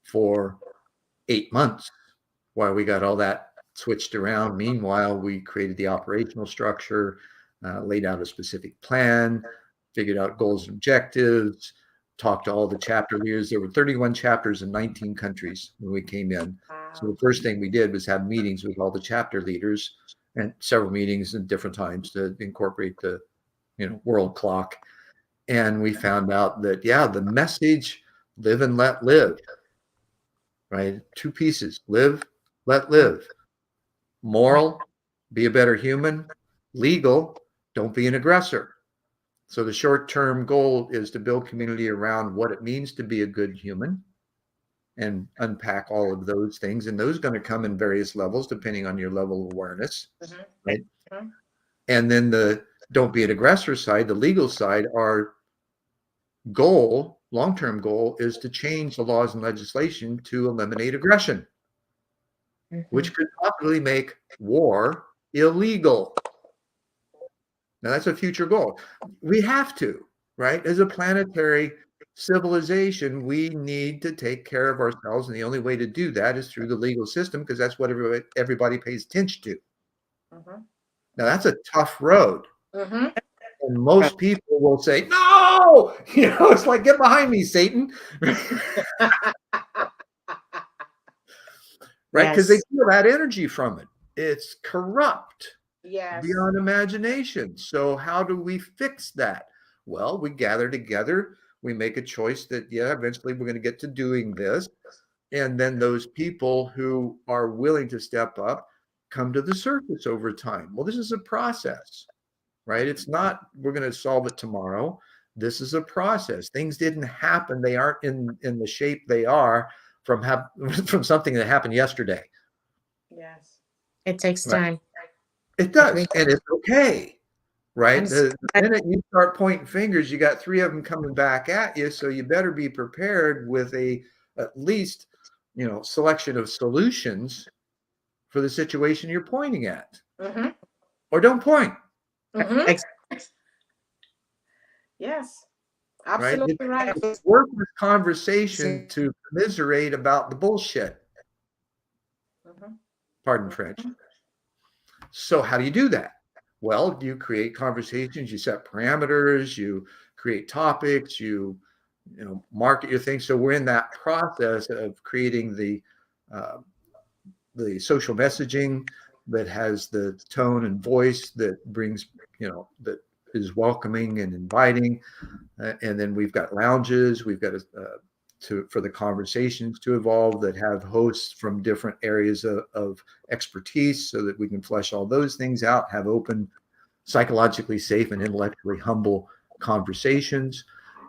for 8 months while we got all that switched around. Meanwhile, we created the operational structure, laid out a specific plan, figured out goals and objectives, talked to all the chapter leaders. There were 31 chapters in 19 countries when we came in. Wow. So the first thing we did was have meetings with all the chapter leaders, and several meetings at different times to incorporate the world clock. And we found out that, the message, live and let live, right? 2 pieces, live, let live. Moral, be a better human. Legal, don't be an aggressor. So the short-term goal is to build community around what it means to be a good human and unpack all of those things. And those are going to come in various levels depending on your level of awareness, right? And then the don't be an aggressor side, the legal side, our goal, long-term goal, is to change the laws and legislation to eliminate aggression, which could possibly make war illegal. Now, that's a future goal. We have to, right? As a planetary civilization, we need to take care of ourselves. And the only way to do that is through the legal system, because that's what everybody pays attention to. Now, that's a tough road. And most people will say, no, it's like, get behind me, Satan. Right? Because they Yes. feel that energy from it. It's corrupt Yes. beyond imagination. So how do we fix that? Well, we gather together. We make a choice that, yeah, eventually we're going to get to doing this. And then those people who are willing to step up come to the surface over time. Well, this is a process, right? It's not, we're going to solve it tomorrow. This is a process. Things didn't happen. They aren't in the shape they are from from something that happened yesterday. Yes. It takes Right. time. It It does. really And it's okay. and Right. it's, The minute you start pointing fingers, you got three of them coming back at you. So you better be prepared with at least, selection of solutions for the situation you're pointing at. Mm-hmm. Or don't point. Mm-hmm. ex- Yes. Right. It's Absolutely right. worthless conversation to commiserate about the bullshit. Mm-hmm. Pardon French. So how do you do that? Well, you create conversations, you set parameters, you create topics, you market your thing. So we're in that process of creating uh, the social messaging that has the tone and voice that brings, that is welcoming and inviting. And then we've got lounges, we've got for the conversations to evolve that have hosts from different areas of expertise so that we can flesh all those things out, have open, psychologically safe and intellectually humble conversations.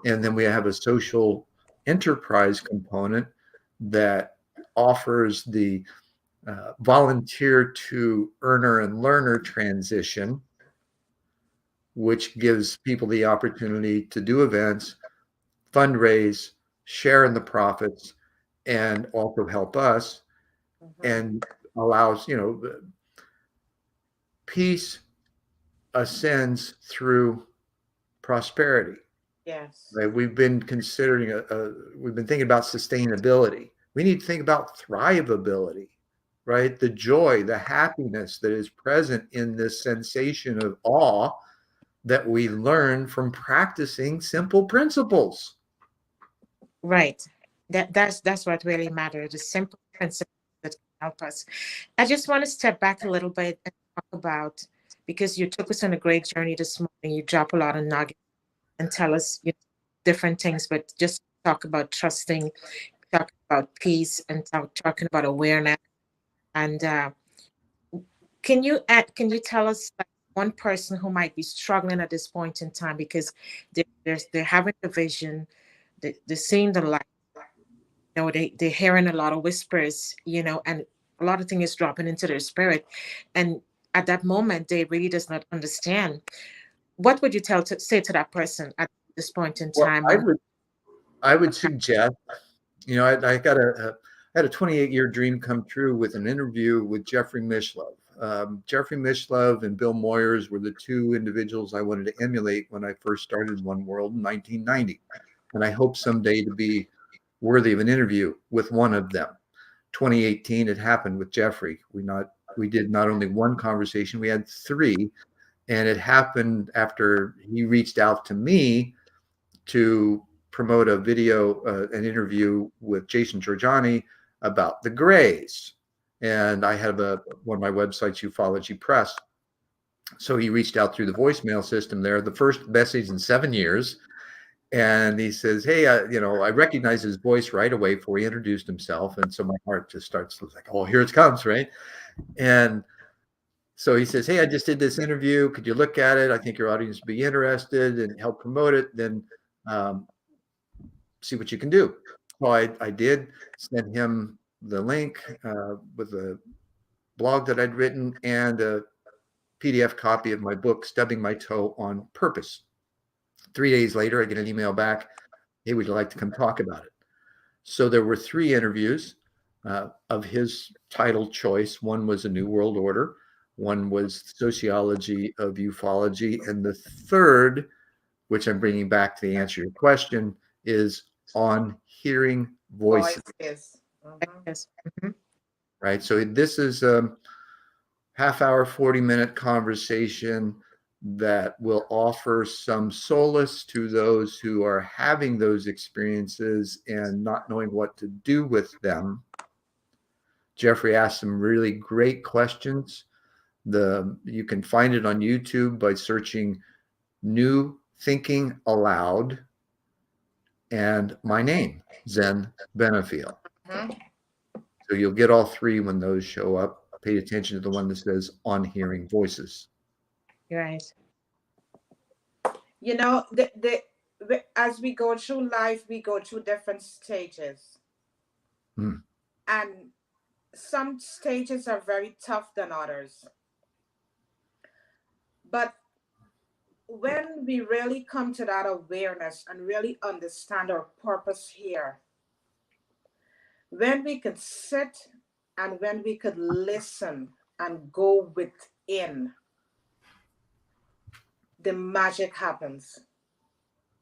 And then we have a social enterprise component that offers the volunteer to earner and learner transition, which gives people the opportunity to do events, fundraise, share in the profits, and also help us, Mm-hmm. and allows, peace ascends through prosperity. Yes. Right? We've been considering we've been thinking about sustainability. We need to think about thrivability, right? The joy, the happiness that is present in this sensation of awe that we learn from practicing simple principles. right. That's what really matters. The simple principles that can help us. I just want to step back a little bit and talk about, because you took us on a great journey this morning. You drop a lot of nuggets and tell us, different things, but just talk about trusting, talk about peace, and talking about awareness. And can you tell us, like, one person who might be struggling at this point in time because they're having a vision, they're seeing the light, they're hearing a lot of whispers, and a lot of things is dropping into their spirit, and at that moment they really does not understand. What would you say to that person at this point in Well, time I when? would I would suggest, I got I had a 28-year dream come true with an interview with Jeffrey Mishlove. Jeffrey Mishlove and Bill Moyers were the two individuals I wanted to emulate when I first started One World in 1990. And I hope someday to be worthy of an interview with one of them. 2018, it happened with Jeffrey. We did not only one conversation, we had three. And it happened after he reached out to me to promote a video, an interview with Jason Georgiani about the Greys. And I have one of my websites, Ufology Press. So he reached out through the voicemail system there, the first message in 7 years. And he says, hey, I recognize his voice right away before he introduced himself. And so my heart just starts like, oh, here it comes, right? And so he says, hey, I just did this interview. Could you look at it? I think your audience would be interested and help promote it. Then see what you can do. So I did send him the link with a blog that I'd written and a PDF copy of my book, Stubbing My Toe on Purpose. 3 days later, I get an email back. Hey, would you like to come talk about it? So there were three interviews of his title choice. One was A New World Order. One was Sociology of Ufology. And the third, which I'm bringing back to the answer to your question, is on hearing voices. Voices. Mm-hmm. Yes. Mhm. Right. So this is a half hour, 40-minute conversation that will offer some solace to those who are having those experiences and not knowing what to do with them. Jeffrey asked some really great questions. You can find it on YouTube by searching New Thinking Aloud and my name, Zen Benefiel. Mhm. So you'll get all three when those show up. Pay attention to the one that says On Hearing Voices. You're right. You know, as we go through life, we go through different stages. Hmm. And some stages are very tough than others. But when we really come to that awareness and really understand our purpose here, when we could sit and when we could listen and go within, the magic happens.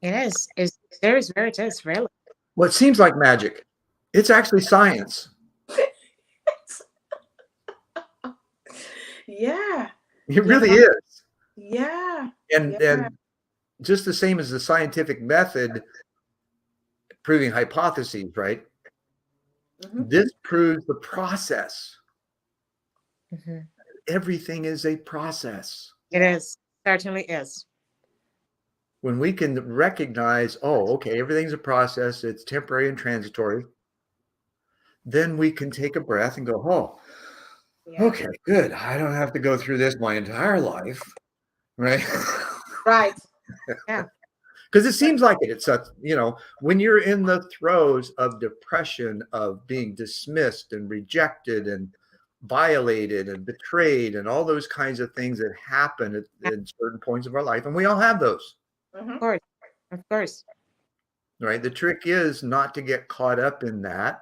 It is. It's there is where it is, really. Well, it seems like magic. It's actually science. Yeah, It you really know, is. yeah, yeah. And just the same as the scientific method proving hypotheses, right? Hmm. This proves the process. Hmm. Everything is a process. It Yeah. is. Certainly is. When we can recognize, oh, okay, everything's a process, it's temporary and transitory, then we can take a breath and go, oh, Yeah. okay, good. I don't have to go through this my entire life, right? Right. Yeah. Because it seems like it. It's such, when you're in the throes of depression, of being dismissed and rejected and violated and betrayed and all those kinds of things that happen Of at certain points of our life. And we all have those, Hmm. course. Of course. right? The trick is not to get caught up in that. Mhm.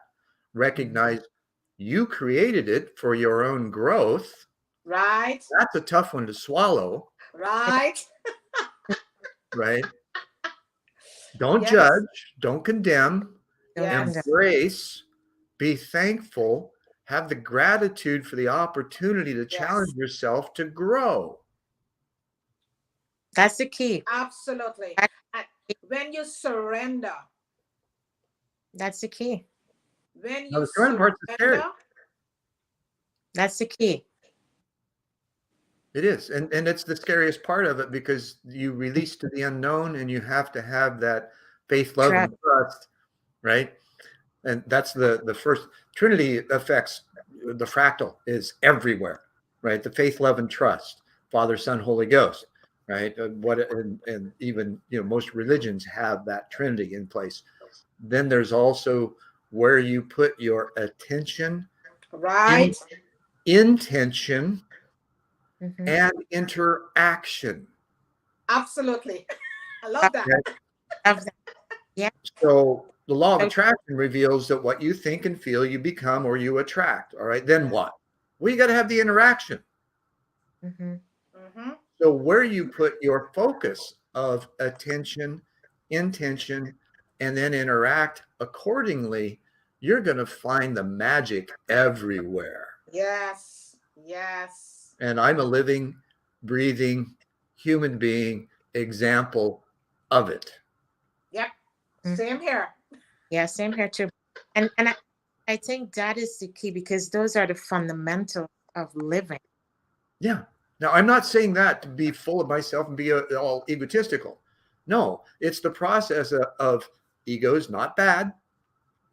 Recognize you created it for your own growth. Right. That's a tough one to swallow, Right. right? Don't Yes. judge, don't condemn, Don't condemn. Yes. embrace, be thankful, have the gratitude for the opportunity to Yes. challenge yourself to grow. That's the key. Absolutely. That- And when you surrender, That's the key. when Now, you the surrender part's scary. surrender, That's the key. It is. And it's the scariest part of it because you release to the unknown and you have to have that faith, love, Trust. and trust, right? And that's the first Trinity affects the fractal is everywhere, right? The faith, love, and trust, Father, Son, Holy Ghost, right? And even most religions have that Trinity in place. Then there's also where you put your attention, in, right? intention, Hmm. and interaction. Absolutely. I love that. Right? Of that. Yeah. So the law of So attraction reveals that what you think and feel, you become or you attract. All right. Then what? Well, you got to have the interaction. hmm Hmm. So where you put your focus of attention, intention, and then interact accordingly, you're going to find the magic everywhere. Yes. Yes. And I'm a living, breathing human being example of it. Yep. Same here. Yeah, same here too. And I think that is the key because those are the fundamentals of living. Yeah. Now, I'm not saying that to be full of myself and be all egotistical. No, it's the process of ego is not bad,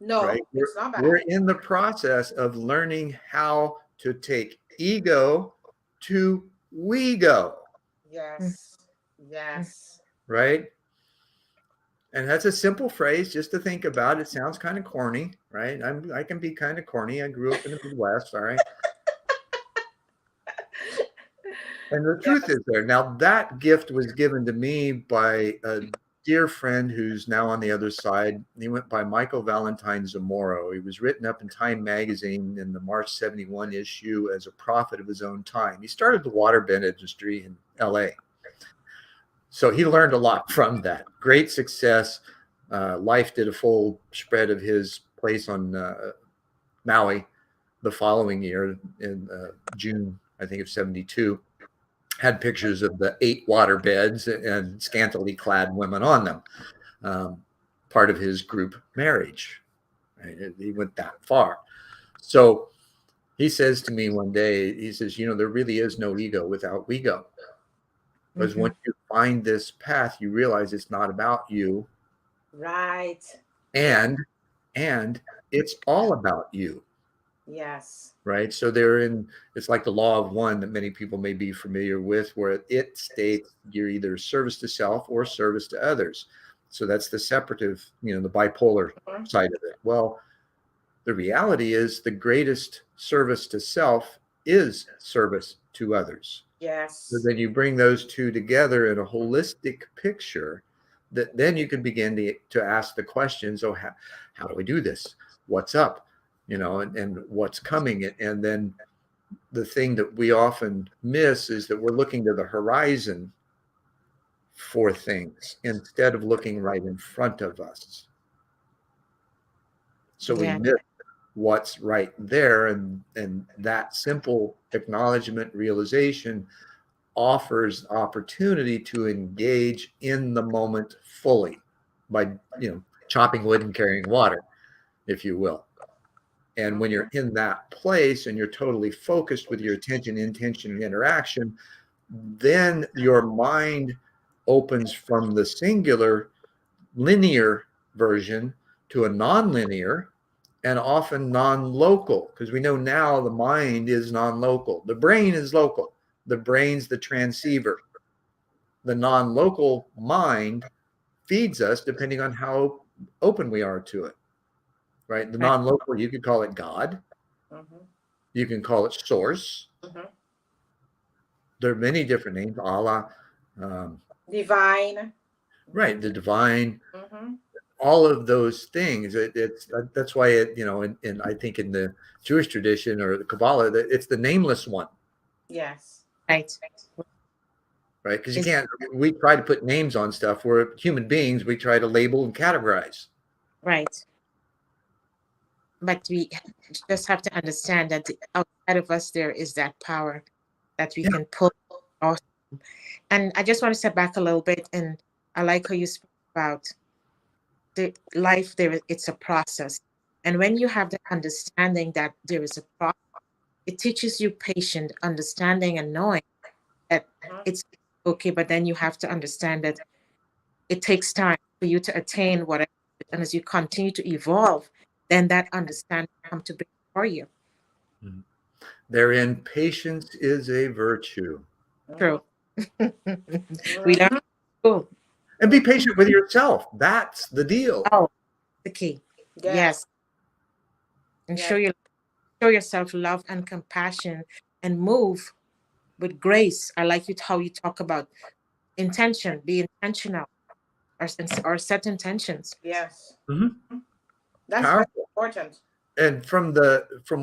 right? No, it's not We're bad. in the process of learning how to take ego to we go, Yes. Yes. right? And that's a simple phrase just to think about. It sounds kind of corny, right? I can be kind of corny. I grew up in the Midwest, all right? And the truth Yes. is there. Now, that gift was given to me by a dear friend who's now on the other side. He went by Michael Valentine Zamoro. He was written up in Time magazine in the March 71 issue as a prophet of his own time. He started the waterbed industry in LA. So he learned a lot from that. Great success. Life did a full spread of his place on Maui the following year in June, I think, of 72. had pictures of the 8 water beds and scantily clad women on them. Um, Part of his group marriage. Right? He went that far. So he says to me one day, he says, there really is no ego without ego. Because Mm-hmm. once you find this path, you realize it's not about you, Right. Yeah. and and it's all about you. Yes. Right. So it's like the law of one that many people may be familiar with, where it states you're either service to self or service to others. So that's the separative, the bipolar Mhm. side of it. Well, the reality is the greatest service to self is service to others. So Yes. then you bring those two together in a holistic picture that then you can begin to ask the questions, oh, how do we do this? What's up? And what's coming? And then the thing that we often miss is that we're looking to the horizon for things instead of looking right in front of us. So we Yeah. miss what's right there. And that simple acknowledgement, realization offers opportunity to engage in the moment fully by, chopping wood and carrying water, if you will. And when you're in that place and you're totally focused with your attention, intention, and interaction, then your mind opens from the singular linear version to a non-linear and often non-local, because we know now the mind is non-local. The brain is local. The brain's the transceiver. The non-local mind feeds us depending on how open we are to it, right? The Right. non-local, you could call it God. Mm-hmm. You can call it source. Mm-hmm. There are many different names, Allah, um, Divine. right? The divine, Mm-hmm. all of those things. That's why and I think in the Jewish tradition or the Kabbalah, it's the nameless one, Yes. Right. right? Because you Is can't. We try to put names on stuff. We're human beings. We try to label and categorize. right. But we just have to understand that outside of us there is that power that we Yeah. can pull off. And I just want to step back a little bit, and I like how you spoke about the life there. It's a process, and when you have the understanding that there is a process, it teaches you patient understanding and knowing that Mm-hmm. it's okay. But then you have to understand that it takes time for you to attain whatever, and as you continue to evolve, then that understanding come to be for you. Therein, patience is a virtue. Mm-hmm. True. We learn. Cool. And be patient with yourself. That's the deal. Oh, the key. Yeah. Yes, and Yeah. show yourself love and compassion, and move with grace. I like you how you talk about intention. Be intentional, or set intentions. Yes. Mhm. That's very Powerful. important. And from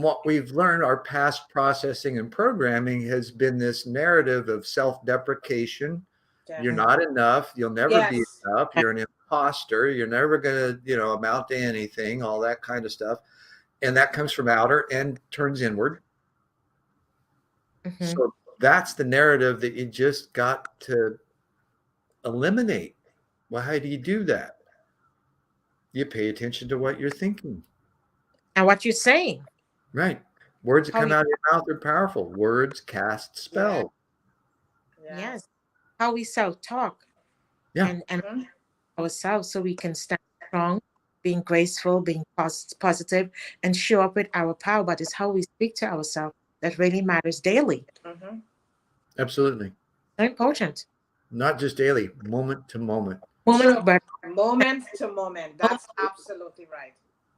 what we've learned, our past processing and programming has been this narrative of self-deprecation. You're Yes. Mm. not enough. You'll never be Yes. enough. You're an imposter. You're never going to, amount to anything, all that kind of stuff. And that comes from outer and turns inward. Mm-hmm. So that's the narrative that you just got to eliminate. Well, how do you do that? You pay attention to what you're thinking. And what you're saying, Right. Words that how come you, out of your mouth are powerful. Words cast Yeah. spells. Yeah. yes, how we self talk, Yeah. and Mm-hmm. ourselves, so we can stand strong, being graceful, being positive, and show up with our power. But it's how we speak to ourselves that really matters daily. Mm-hmm. Absolutely. So important. Not just daily, moment to moment. Moment, True. but Moment to moment. That's absolutely right.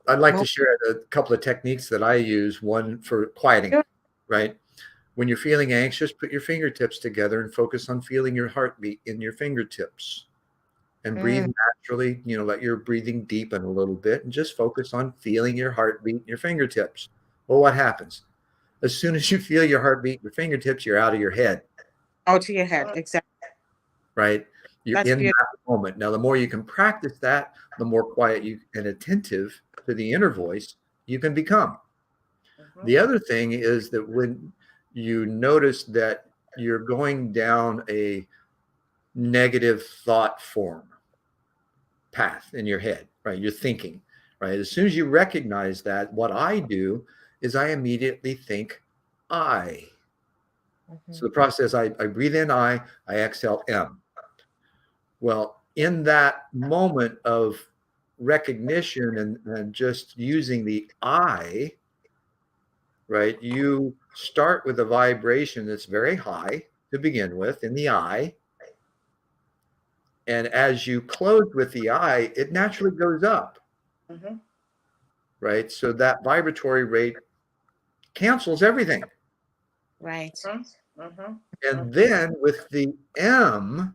I'd like to moment. share a couple of techniques that I use. One for quieting, Sure. right? When you're feeling anxious, put your fingertips together and focus on feeling your heartbeat in your fingertips and breathe Mm, naturally. Let your breathing deepen a little bit and just focus on feeling your heartbeat in your fingertips. Well, what happens? As soon as you feel your heartbeat in your fingertips, you're out of your head, out of your head, Mm. exactly. right? You're That's in beautiful. that moment. Now, the more you can practice that, the more quiet you and attentive to the inner voice you can become. Mm-hmm. The other thing is that when you notice that you're going down a negative thought form path in your head, right? You're thinking, right? As soon as you recognize that, what I do is I immediately think I. Mm-hmm. So the process, I breathe in I exhale M. Well, in that moment of recognition and just using the I, right, you start with a vibration that's very high to begin with in the I. And as you close with the I, it naturally goes up, Mm-hmm. right? So that vibratory rate cancels everything. Right. Mm-hmm. And then with the M,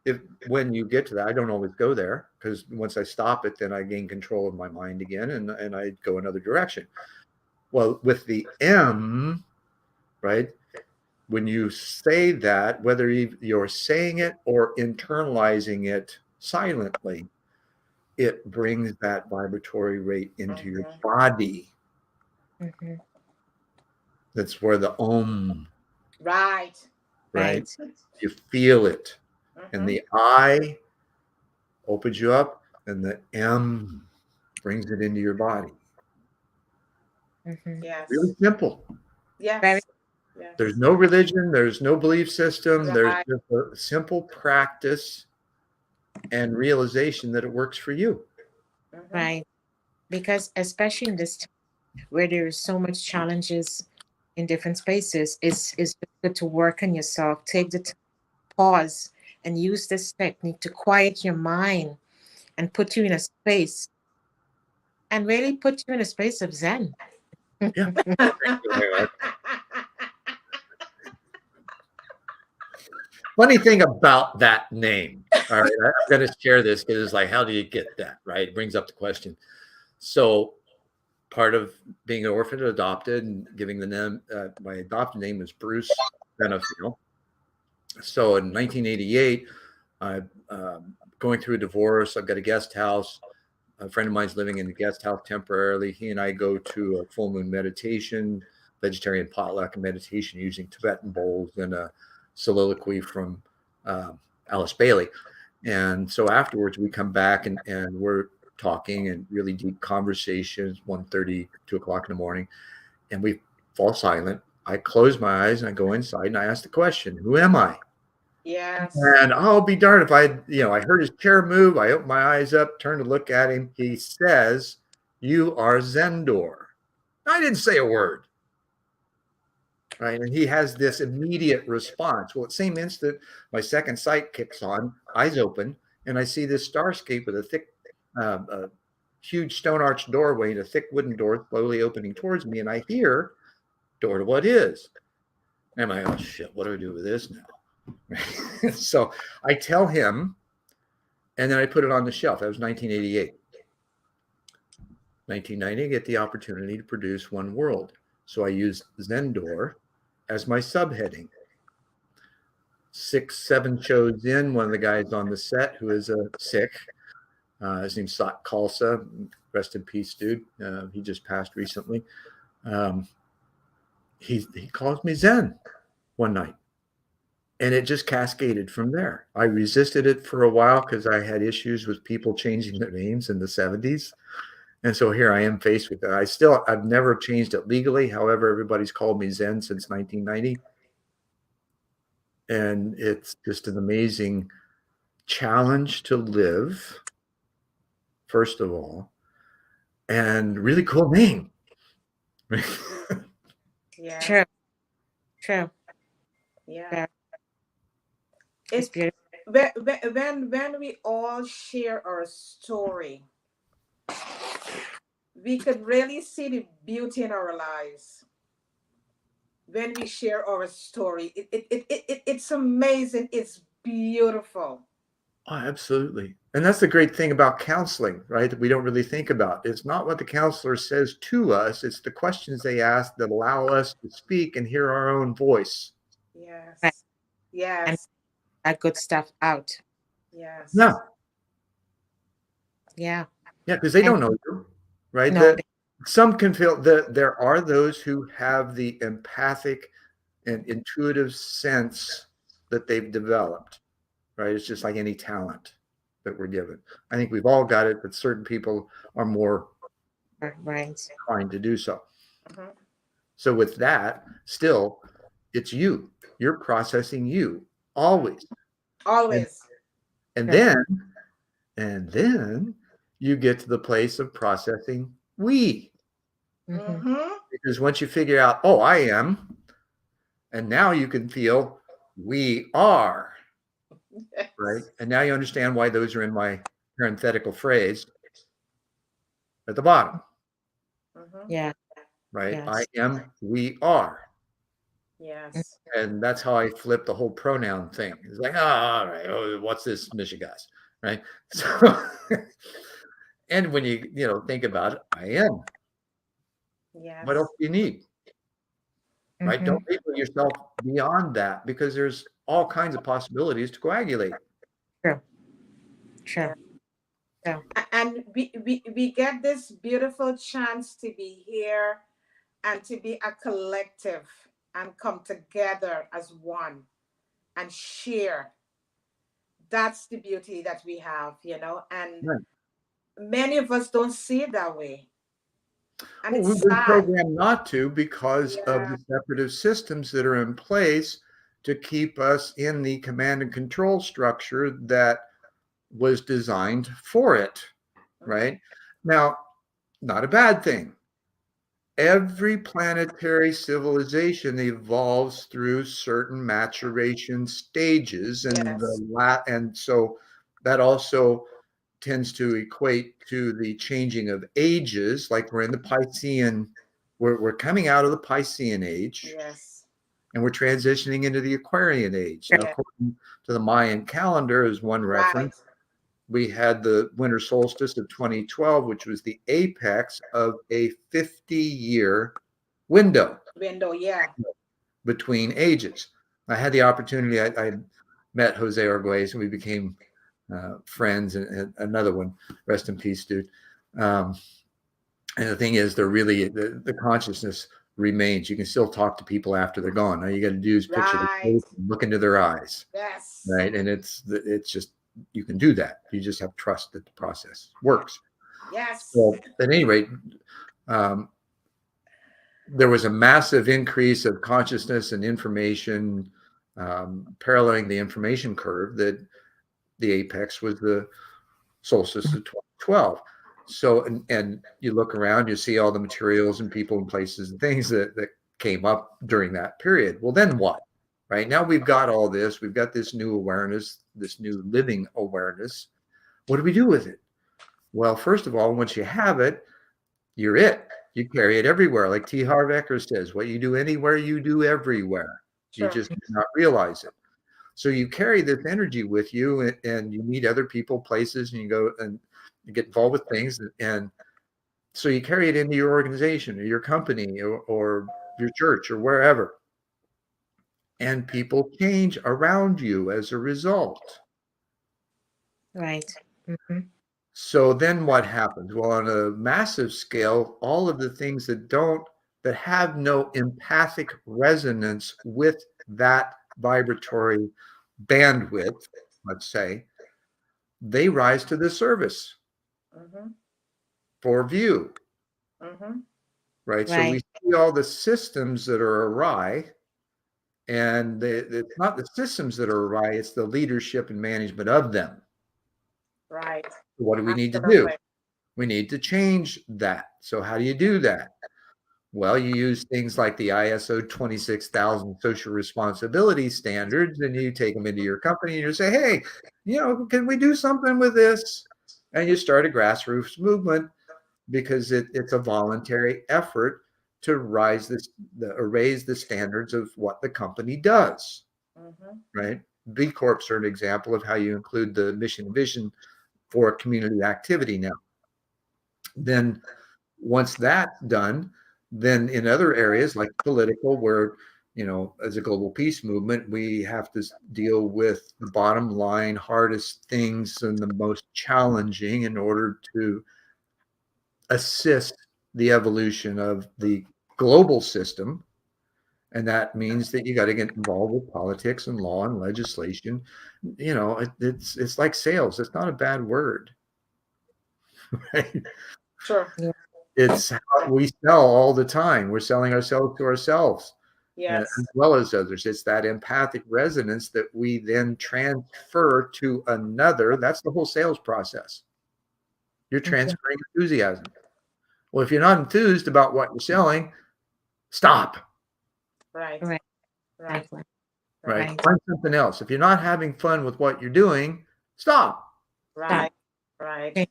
if when you get to that, I don't always go there because once I stop it, then I gain control of my mind again and I go another direction. Well, with the M, right? When you say that, whether you're saying it or internalizing it silently, it brings that vibratory rate into your Mm-hmm. body. Mm-hmm. That's where the Om, Right. right? Right. You feel it. And Mm-hmm. the I opens you up, and the M brings it into your body. Mm-hmm. Really Yes. simple. Very. Yes. There's Yes. no religion, there's no belief system, there's Right. just a simple practice and realization that it works for you. Mm-hmm. Right. Because especially in this time where there is so much challenges in different spaces, it's just good to work on yourself. Take the time, pause, and use this technique to quiet your mind and put you in a space and really put you in a space of Zen. Yeah. Funny thing about that name. All right, I'm going to share this because it's like, how do you get that? Right? It brings up the question. So, part of being an orphan and adopted and giving the name, my adopted name was Bruce Benefiel. So, in 1988, I going through a divorce. I've got a guest house. A friend of mine's living in the guest house temporarily. He and I go to a full moon meditation, vegetarian potluck meditation using Tibetan bowls and a soliloquy from uh, Alice Bailey. And so afterwards, we come back and we're talking and really deep conversations, 1:30, 2 o'clock in the morning, and we fall silent. I close my eyes and I go inside and I ask the question, who am I? Yes. And I'll be darned if I heard his chair move. I opened my eyes up, turned to look at him. He says, "You are Zendor." I didn't say a word, right? And he has this immediate response. Well, at the same instant, my second sight kicks on, eyes open, and I see this starscape with a thick, a huge stone arched doorway and a thick wooden door slowly opening towards me. And I hear, "Door to what is?" And I'm like, "Oh shit, what do I do with this now?" So I tell him, and then I put it on the shelf. That was 1988. 1990, I get the opportunity to produce One World. So I use Zendor as my subheading. 6, 7 shows in, one of the guys on the set who is sick, his name's Sat Khalsa, rest in peace, dude. He just passed recently. Um, he calls me Zen one night. And it just cascaded from there. I resisted it for a while because I had issues with people changing their names in the 70s. And so here I am faced with that. I've never changed it legally. However, everybody's called me Zen since 1990. And it's just an amazing challenge to live, first of all, and really cool name. Yes. True. True. Yeah. Very. It's It beautiful. when we all share our story, we could really see the beauty in our lives. When we share our story, it's amazing. It's beautiful. Oh, absolutely. And that's the great thing about counseling, right? That we don't really think about. It's not what the counselor says to us, it's the questions they ask that allow us to speak and hear our own voice. Right. Yes. And Yes. that good stuff out. Yes. Yeah. Yeah. Yeah. Because they And don't know you, right? no, That some can feel that there are those who have the empathic and intuitive sense that they've developed, right? It's just like any talent that we're given. I think we've all got it, but certain people are more Right. inclined to do so. Mm-hmm. So with that, still, it's you. You're processing you Mm. always. And Always. and Sure. then you get to the place of processing we. Mm-hmm. Mm-hmm. Because once you figure out, oh, I am, and now you can feel we are, right? Yes. And now you understand why those are in my parenthetical phrase at the bottom, Mm-hmm. Yeah. right? I Yes. am, we are. Yes. And that's how I flip the whole pronoun thing. It's like, oh, all right, oh, what's this Michigas, right? So, and when you think about it, I am. What else Yes. do you need, right? Mm-hmm. Don't label yourself beyond that because there's all kinds of possibilities to coagulate. Sure. Yeah. Sure. Sure. And we get this beautiful chance to be here and to be a collective and come together as one and share. That's the beauty that we have, and Right. many of us don't see it that way. And Well, we've it's been sad. programmed not to because of Yeah. the separative systems that are in place to keep us in the command and control structure that was designed for it, Mm-hmm. right? Now, not a bad thing. Every planetary civilization evolves through certain maturation stages, and Yes. and so that also tends to equate to the changing of ages. Like we're in the Piscean, we're coming out of the Piscean age, Yes. and we're transitioning into the Aquarian age. Now, Yeah. according to the Mayan calendar, as one Right. reference, we had the winter solstice of 2012, which was the apex of a 50-year window Window. Yeah. between ages. I had the opportunity, I met Jose Arguez and we became friends, and another one, rest in peace, dude. Um, and the thing is, they're really, the consciousness remains. You can still talk to people after they're gone. All you got to do is picture their Right. face and look into their eyes, Yes. right? And it's just, you can do that. You just have trust that the process works. Yes. So at any rate, um, there was a massive increase of consciousness and information, paralleling the information curve, that the apex was the solstice of 2012. So, and you look around, you see all the materials and people and places and things that came up during that period. Well, then what? Right now, we've got all this. We've got this new awareness, this new living awareness. What do we do with it? Well, first of all, once you have it, you're it. You carry it everywhere. Like T. Harv Eker says, what you do anywhere, you do everywhere. You True. just do not realize it. So you carry this energy with you, and you meet other people, places, and you go and you get involved with things. And so you carry it into your organization or your company, or your church or wherever. And people change around you as a result. Right. Mm-hmm. So then what happens? Well, on a massive scale, all of the things that have no empathic resonance with that vibratory bandwidth, let's say, they rise to the surface Mm-hmm. for view, Mm-hmm. right? So we Right. see all the systems that are awry, and it's not the systems that are awry, it's the leadership and management of them. Right. What do we need to do? Absolutely. We need to change that. So how do you do that? Well, you use things like the ISO 26000 social responsibility standards, and you take them into your company and you say, hey, can we do something with this? And you start a grassroots movement, because it's a voluntary effort to raise the standards of what the company does, Mm-hmm. right? B Corps are an example of how you include the mission and vision for a community activity now. Then once that's done, then in other areas like political, where, as a global peace movement, we have to deal with the bottom line, hardest things and the most challenging in order to assist the evolution of the global system. And that means that you got to get involved with politics and law and legislation. You know, it's like sales. It's not a bad word, right? Sure. Yeah. It's how we sell all the time. We're selling ourselves to ourselves as Yes. well as others. It's that empathic resonance that we then transfer to another. That's the whole sales process. You're Mhm. transferring enthusiasm. Well, if you're not enthused about what you're selling, stop, Right. Right. Right. Exactly. right? Right. Right. Find something else. If you're not having fun with what you're doing, stop. Stop. Right. Right. Change,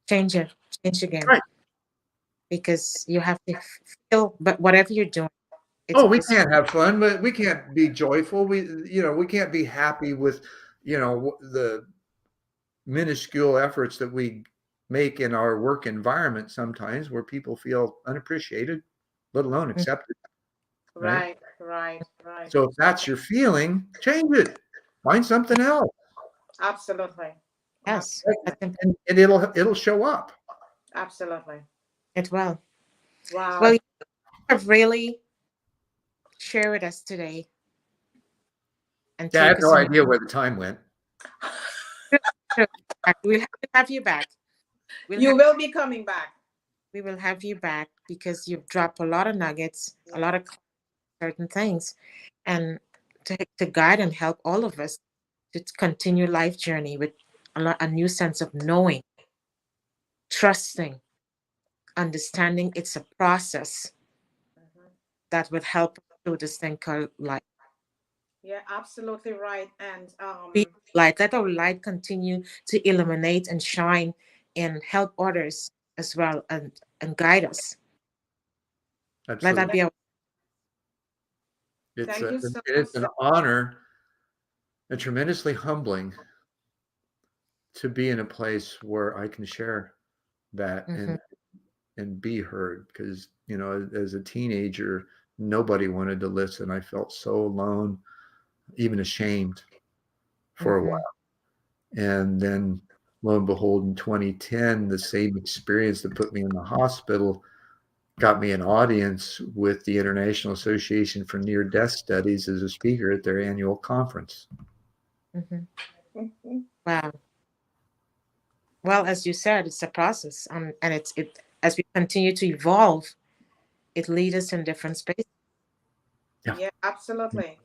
change it. Change again. Right. Because you have to feel, but whatever you're doing, it's Oh, we always can't have fun, but we can't be joyful. We can't be happy with, the minuscule efforts that we make in our work environment sometimes where people feel unappreciated, let alone mm, accepted, right? Right. Right. Right. So if that's your feeling, change it. Find something else, Absolutely. yes. Absolutely. and it'll show up. Absolutely. It will. Well, Wow. you have really shared with us today and Yeah, I have take us no on. idea where the time went. We'll have you back. We'll You have will be coming back. we will have you back because you've dropped a lot of nuggets, a Yeah. lot of certain things, and to guide and help all of us to continue life journey with a new sense of knowing, trusting, understanding it's a process Mhm. that would help us through this thing called life. Yeah, absolutely right. And Be light. Let our light continue to illuminate and shine and help others as well and guide us. Let that Absolutely. yeah, be our It's thank a, you so it is an so honor and tremendously humbling to be in a place where I can share that mhm, and be heard because as a teenager nobody wanted to listen. I felt so alone, even ashamed for a mhm, while, and then lo and behold in 2010 the same experience that put me in the hospital got me an audience with the International Association for Near Death Studies as a speaker at their annual conference. mhm. Mhm. Wow. Well, as you said, it's a process, and it as we continue to evolve, it leads us in different spaces. Yeah. Yeah, absolutely.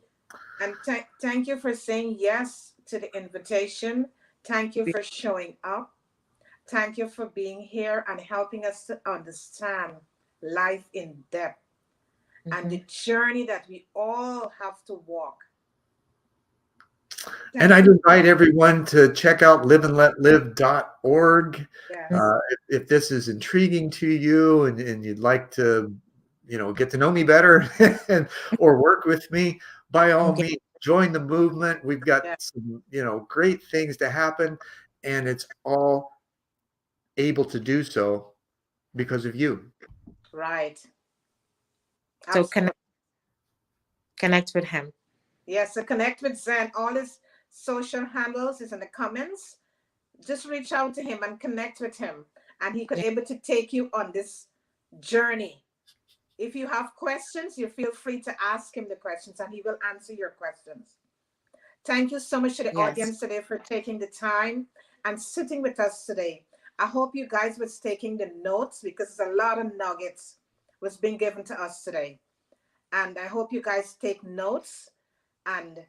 And thank you for saying yes to the invitation. Thank you for showing up. Thank you for being here and helping us to understand life in depth and the Mhm. journey that we all have to walk. And Thank I'd you. invite everyone to check out liveandletlive.org. Yes. If this is intriguing to you and you'd like to, get to know me better and, or work with me, by all Okay. means, join the movement. We've got Yeah. some, great things to happen, and it's all able to do so because of you. Right. So Absolutely. connect with him. Yes. So connect with Zen. All his social handles is in the comments. Just reach out to him and connect with him, and he could Yeah. able to take you on this journey. If you have questions, you feel free to ask him the questions, and he will answer your questions. Thank you so much to the Yes. audience today for taking the time and sitting with us today. I hope you guys was taking the notes because there's a lot of nuggets was being given to us today. And I hope you guys take notes and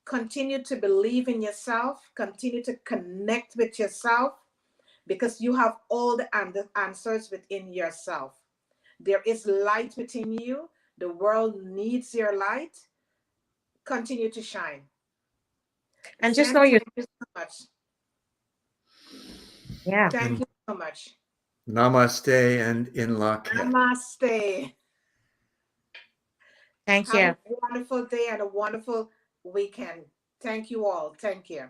continue to believe in yourself, continue to connect with yourself because you have all the answers within yourself. There is light within you. The world needs your light. Continue to shine. And just know Zen, you. thank you so much. Yeah. Thank And you so much. namaste and in lak'ech. Namaste. Thank Have a you. wonderful day and a wonderful weekend. Thank you all. Thank you.